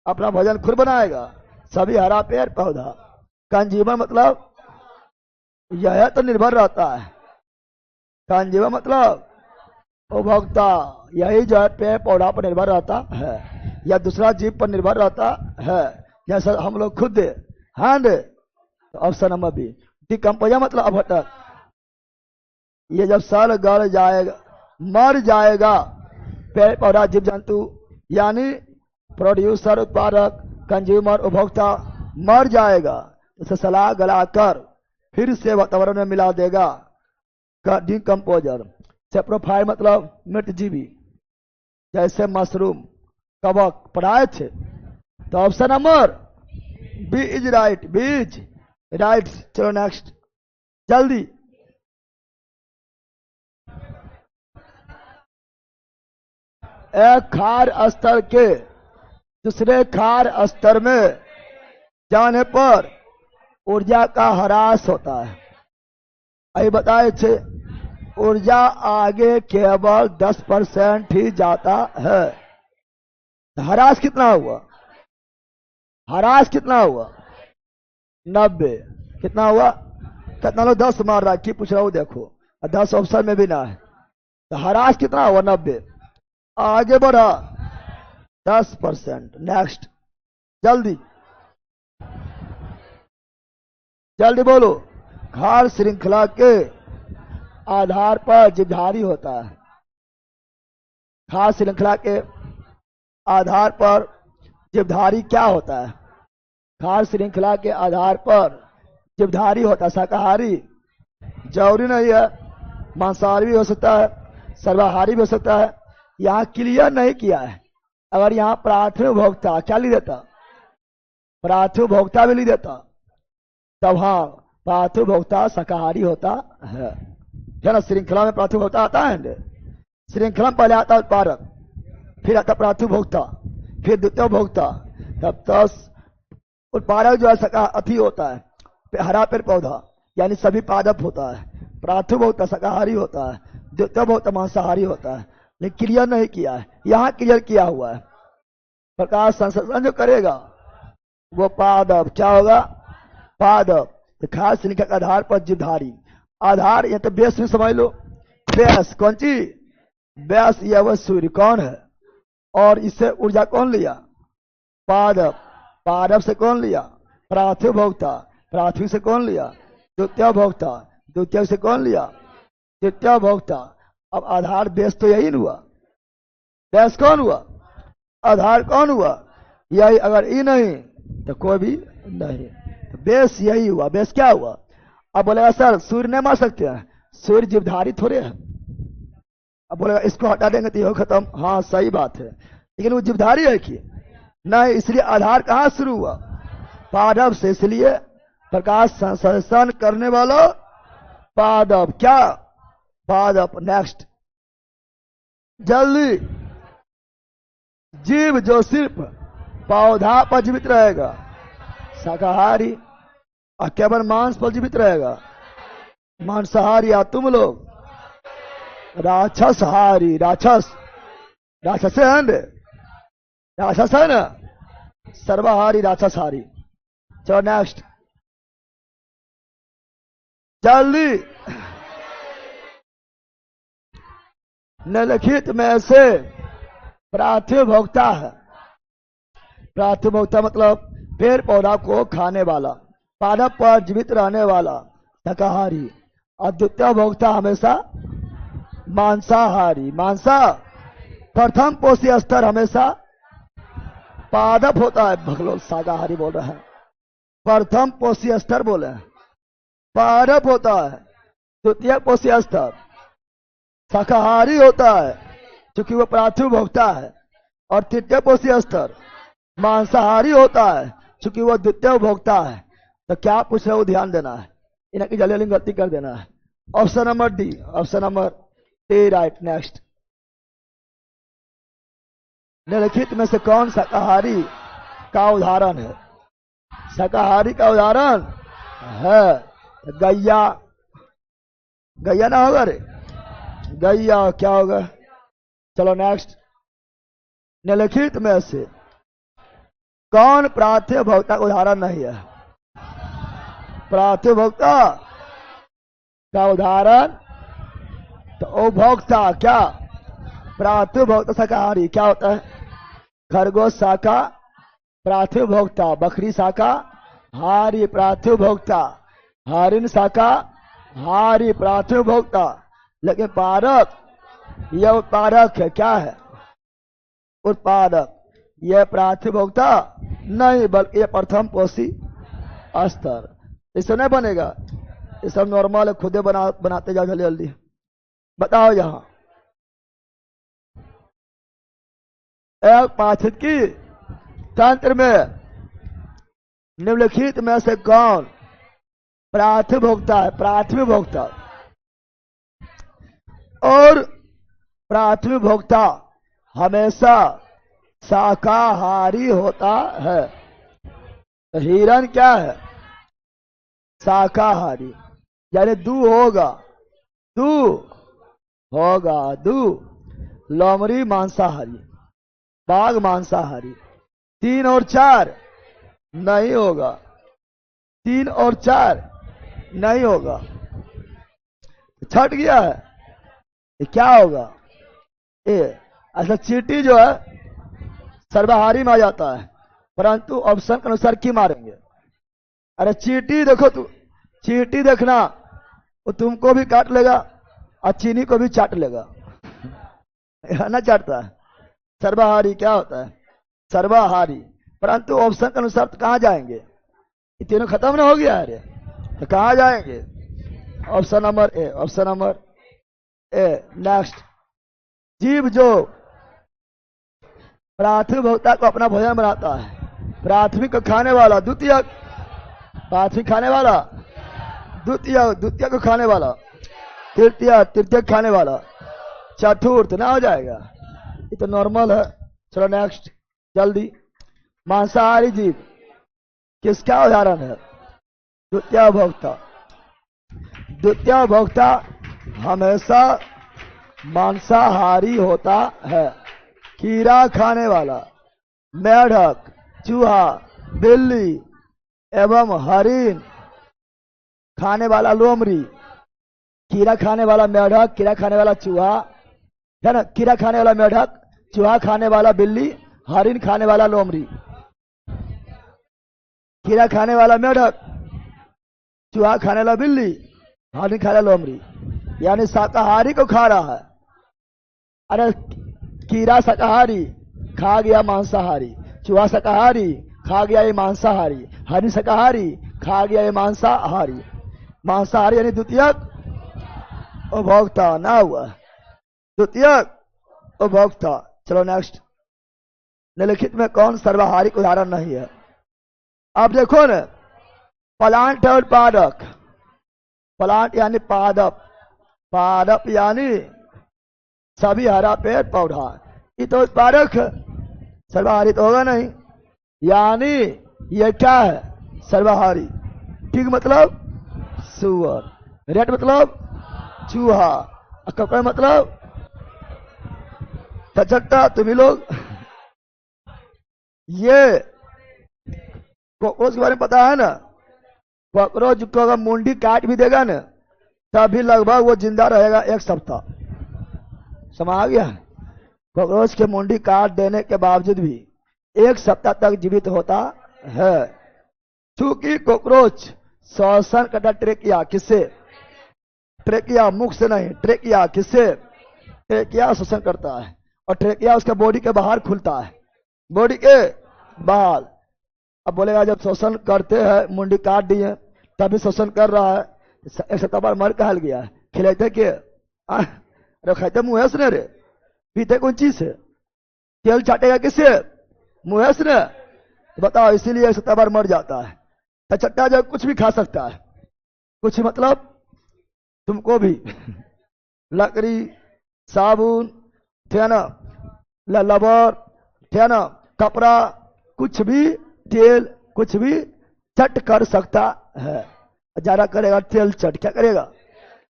S1: अपना भोजन खुद बनाएगा, सभी हरा पेड़ पौधा। कंज्यूमर मतलब यह तो निर्भर रहता है, कंज्यूमर मतलब उपभोक्ता, यही जो है पेड़ पौधा पर निर्भर रहता है या दूसरा जीव पर निर्भर रहता है, जैसा हम लोग खुद hand. Option number B. Decomposer मतलब अपघटक, ये जब सड़ गल जाएगा, मर जाएगा पेड़ पौधा जीव जंतु, यानी प्रोड्यूसर उत्पादक, कंज्यूमर उपभोक्ता मर जाएगा, उसे सलाह गलाकर फिर से वातावरण में मिला देगा। डिकम्पोजर। सेप्रोफाइल मतलब मृतजीवी, जैसे मशरूम, कवक, पढ़ाए थे। तो option number B is right, B is right. चलो नेक्स्ट जल्दी। एक खार स्तर के दूसरे खार स्तर में जाने पर ऊर्जा का ह्रास होता है। अभी बताए थे ऊर्जा आगे केवल 10% ही जाता है। ह्रास कितना हुआ, ह्रास कितना हुआ, 90। कितना हुआ, कितना लोग 10 मार रहा है, की पूछ रहा हूँ देखो, 10 ऑप्शन में भी ना है, तो हरास कितना हुआ 90। आगे बढ़ा 10%। नेक्स्ट, जल्दी जल्दी बोलो। खाद्य श्रृंखला के आधार पर जीवधारी होता है। खाद्य श्रृंखला के आधार पर जीवधारी क्या होता है? खाद्य श्रृंखला के आधार पर जीवधारी होता है शाकाहारी। जरूरी नहीं है, मांसाहारी भी हो सकता है, सर्वाहारी भी हो सकता है। यहाँ क्लियर नहीं किया है। अगर यहाँ प्राथमिक भोक्ता क्या लिख देता, प्राथमिक भोक्ता भी लिख देता, तब हाँ प्राथमिक भोक्ता शाकाहारी होता है ना। श्रृंखला में प्राथमिक भोक्ता आता है। श्रृंखला में पहले आता है उत्पादक, फिर आता प्राथमिक भोक्ता, फिर द्वितीय भोक्ता, तब 10 उत्पादक जो है अति होता है, हरा पेड़ पौधा यानी सभी पादप होता है। प्राथमिक भोक्ता शाकाहारी होता है, द्वितीय भोक्ता मांसाहारी होता है। लेकिन क्लियर नहीं किया है, यहाँ क्लियर किया हुआ है। प्रकाश संश्लेषण जो करेगा वो पादप क्या होगा? पादप। खाद्य श्रृंखला के आधार पर जीवधारी। आधार या तो बेस में समझ लो। बेस कौन चीज? बेस या वह सूर्य कौन है, और इससे ऊर्जा कौन लिया? पादप। पादप से कौन लिया? प्राथमिक भोक्ता। प्राथमिक से कौन लिया? द्वितीय भोक्ता। द्वितीय से कौन लिया? तृतीय भोक्ता। अब आधार बेस तो यही हुआ। बेस कौन हुआ? आधार कौन हुआ? यही। अगर ये नहीं तो कोई भी नहीं, तो बेस यही हुआ। बेस क्या हुआ? अब बोलेगा सर सूर्य नहीं मार सकते हैं, सूर्य जीवधारी थोड़े है। अब बोलेगा इसको हटा देंगे तो ये खत्म। हाँ सही बात है, लेकिन वो जीवधारी है कि नहीं, इसलिए आधार कहाँ शुरू हुआ? पादप से। इसलिए प्रकाश संश्लेषण करने वाला पादप। क्या? पादप। नेक्स्ट, जल्दी। जीव जो सिर्फ पौधा पर जीवित रहेगा शाकाहारी, और केवल मांस पर जीवित रहेगा मांसाहारी। या तुम लोग राक्षसहारी। राक्षस, राक्षस है ना, राक्षस है ना, सर्वाहारी राक्षसहारी। चलो नेक्स्ट, जल्दी। निम्नलिखित में से प्राथमिक भोक्ता है। प्राथमिक भोक्ता मतलब पेड़ पौधा को खाने वाला, पादप पर जीवित रहने वाला शाकाहारी, और द्वितीय भोक्ता हमेशा मांसाहारी। प्रथम पोषी स्तर हमेशा पादप होता है। भगलोल शाकाहारी बोल रहा है, प्रथम पोषी स्तर बोले पादप होता है। द्वितीय पोषी स्तर शाकाहारी होता है क्योंकि वो प्राथमिक भोक्ता है, और तृतीय पोषी स्तर मांसाहारी होता है क्योंकि वो द्वितीय भोक्ता है। तो क्या पूछ रहे हो, ध्यान देना है, इनकी जल्दी गलती कर देना है। Option number D, option number A right. Next, निम्नलिखित में से कौन शाकाहारी का उदाहरण है? शाकाहारी का उदाहरण है गैया। गैया ना होगा रे, गैया क्या होगा? चलो नेक्स्ट, निम्नलिखित में से कौन प्राथमिक भोक्ता का उदाहरण नहीं है? प्राथमिक भोक्ता का उदाहरण तो उपभोक्ता। क्या? प्राथमिक भोक्ता शाकाहारी क्या होता है? खरगोश शाका प्राथमिक भोक्ता, बकरी शाका हारी प्राथमिक भोक्ता, हरिण शाका हारी प्राथमिक भोक्ता। लेकिन पादप यह उत्पादक है। क्या है? उत्पादक। यह प्राथमिक भोक्ता नहीं, बल्कि यह प्रथम पोषी स्तर। इससे नहीं बनेगा, ये सब नॉर्मल है, खुदे बनाते जाओ जल्दी जल्दी। बताओ यहां एक पारिस्थितिकी तंत्र में निम्नलिखित में से कौन प्राथमिक भोक्ता है? प्राथमिक भोक्ता। और प्राथमिक भोक्ता हमेशा शाकाहारी होता है। हिरण क्या है? शाकाहारी, यानी दू होगा, दू होगा, दू। लोमड़ी मांसाहारी, बाघ मांसाहारी। 3 और 4 नहीं होगा, 3 और 4 नहीं होगा, छट गया है, ये क्या होगा? ये अच्छा चींटी जो है सर्वहारी में आ जाता है, परंतु ऑप्शन के अनुसार की मारेंगे? अरे चींटी देखो, तू चींटी देखना, वो तुमको भी काट लेगा और चीनी को भी चाट लेगा। ना चाटता है? सर्वहारी क्या होता है? सर्वहारी, परंतु ऑप्शन के अनुसार तो कहाँ जाएंगे? ये तीनों खत्म ना हो गया है, तो कहाँ जाएंगे? Option number A, option number A. Next, जीव जो प्राथमिक भोक्ता को अपना भोजन बनाता है, प्राथमिक को खाने वाला, द्वितीय प्राथमिक खाने वाला, द्वितीय द्वितीय को खाने वाला, तृतीय तृतीय खाने वाला, चतुर्थ ना हो जाएगा? ये तो नॉर्मल है। चलो नेक्स्ट जल्दी। मांसाहारी जीव किसका उदाहरण है? द्वितीय भोक्ता। द्वितीय भोक्ता हमेशा मांसाहारी होता है। कीड़ा खाने वाला, मेढक, चूहा, बिल्ली एवं हरिण खाने वाला लोमड़ी। कीड़ा खाने वाला मेढक, कीड़ा खाने वाला चूहा, है ना? कीड़ा खाने वाला मेढक, चूहा खाने वाला बिल्ली, हरिण खाने वाला लोमड़ी। कीड़ा खाने वाला मेढक, चूहा खाने वाला बिल्ली, हरिण खाने वाला लोमड़ी, यानी शाकाहारी को खा रहा है। अरे कीड़ा शाकाहारी खा गया मांसाहारी, चूहा शाकाहारी खा गया ये मांसाहारी, हरिण शाकाहारी खा गया ये मांसाहारी। मांसाहारी यानी द्वितीयक उपभोक्ता ना हुआ, द्वितीयक उपभोक्ता। चलो नेक्स्ट। निम्नलिखित में कौन सर्वहारी उदाहरण नहीं है? अब देखो ना, प्लांट और पादप। प्लांट यानी पादप, पादप यानी सभी हरा पेड़ पौधा, ये तो उत्पादक है, सर्वहारी तो होगा नहीं। यानी ये क्या है? सर्वहारी। ठीक मतलब सुअर, रेट मतलब चूहा, कपड़ा मतलब टचट्टा। तुम्ही लोग ये कॉकरोच के बारे में पता है ना? कॉकरोच को अगर मुंडी काट भी देगा ना, तभी लगभग वो जिंदा रहेगा 1 सप्ताह। समझ आ गया? कॉकरोच के मुंडी काट देने के बावजूद भी 1 सप्ताह तक जीवित होता है, क्योंकि कॉकरोच श्वसन करता ट्रेकिया। किससे? ट्रेकिया, मुख से नहीं, ट्रेकिया। किससे? ट्रेकिया श्वसन करता है, और ट्रेकिया उसके बॉडी के बाहर खुलता है, बॉडी के बाहर। अब बोलेगा जब श्वसन करते हैं, मुंडी काट दिए तभी श्वसन कर रहा है, 1 सप्ताह बाद मर कहल गया है। खिलाते के अरे खाते मुँह से रे, पीते कौन चीज से? तेल चाटेगा किससे? मुँह से न। तो बताओ, इसीलिए 1 सप्ताह बाद मर जाता है। टचट्टा जब कुछ भी खा सकता है, कुछ मतलब तुमको भी लकड़ी, साबुन, थे ना, लबर, थे ना, कपड़ा, कुछ भी, तेल, कुछ भी चट कर सकता है। ज्यादा करेगा तेल चट, क्या करेगा?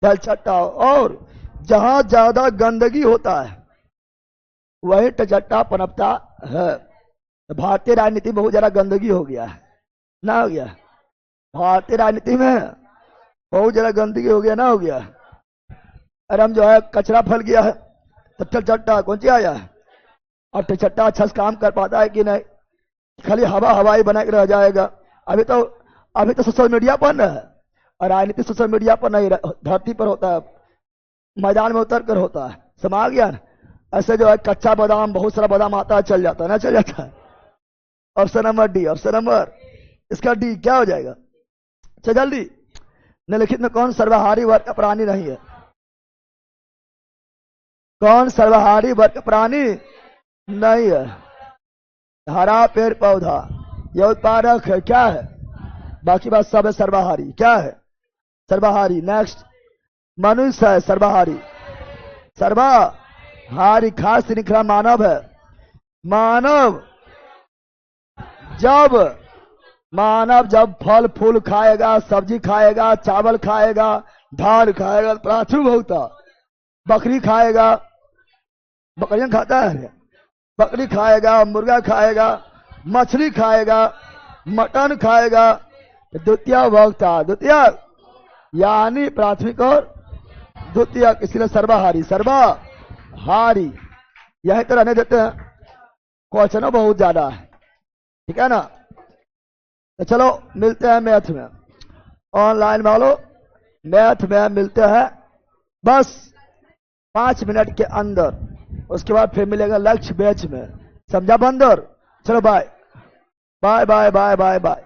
S1: तेल चट्टा। और जहां ज्यादा गंदगी होता है वही टचट्टा पनपता है। भारतीय राजनीति में बहुत ज्यादा गंदगी हो गया है, ना हो गया? भारतीय राजनीति में बहुत ज्यादा गंदगी हो गया, ना हो गया? अरे हम जो है कचरा फैल गया है, तो टचट्टा कौन सी आया है? और टचट्टा अच्छा से काम कर पाता है कि नहीं? खाली हवा हवाई बना के रह जाएगा। अभी तो सोशल मीडिया पर है, और राजनीति सोशल मीडिया पर नहीं, धरती पर होता है, मैदान में उतर कर होता है। समझ गया ना? ऐसे जो है कच्चा बादाम, बहुत सारा बादाम आता है, चल जाता है ना, चल जाता है। Option number D, option number इसका डी क्या हो जाएगा? चल जल्दी। निम्नलिखित में कौन सर्वहारी वर्ग का प्राणी नहीं है? कौन सर्वहारी वर्ग का प्राणी नहीं है? हरा पेड़ पौधा, यह उत्पादक है, क्या है? बाकी बात सब है सर्वहारी। क्या है? सर्वहारी। नेक्स्ट, मनुष्य है सर्वहारी। सर्वहारी खास निखरा मानव है। मानव जब फल फूल खाएगा, सब्जी खाएगा, चावल खाएगा, धान खाएगा, प्राथमिक भोक्ता। बकरी खाएगा, बकरियां खाता है, बकरी खाएगा, मुर्गा खाएगा, मछली खाएगा, मटन खाएगा, द्वितीय भोक्ता। द्वितीय यानी प्राथमिक और द्वितीयक, इसलिए सर्वहारी, सर्वहारी यही तो रहने देते हैं, क्वेश्चन बहुत ज्यादा है, ठीक है ना। तो चलो मिलते हैं मैथ में, ऑनलाइन वालों मैथ में मिलते हैं बस 5 मिनट के अंदर, उसके बाद फिर मिलेगा लक्ष्य बैच में, समझा बंदर। चलो bye bye bye bye bye bye.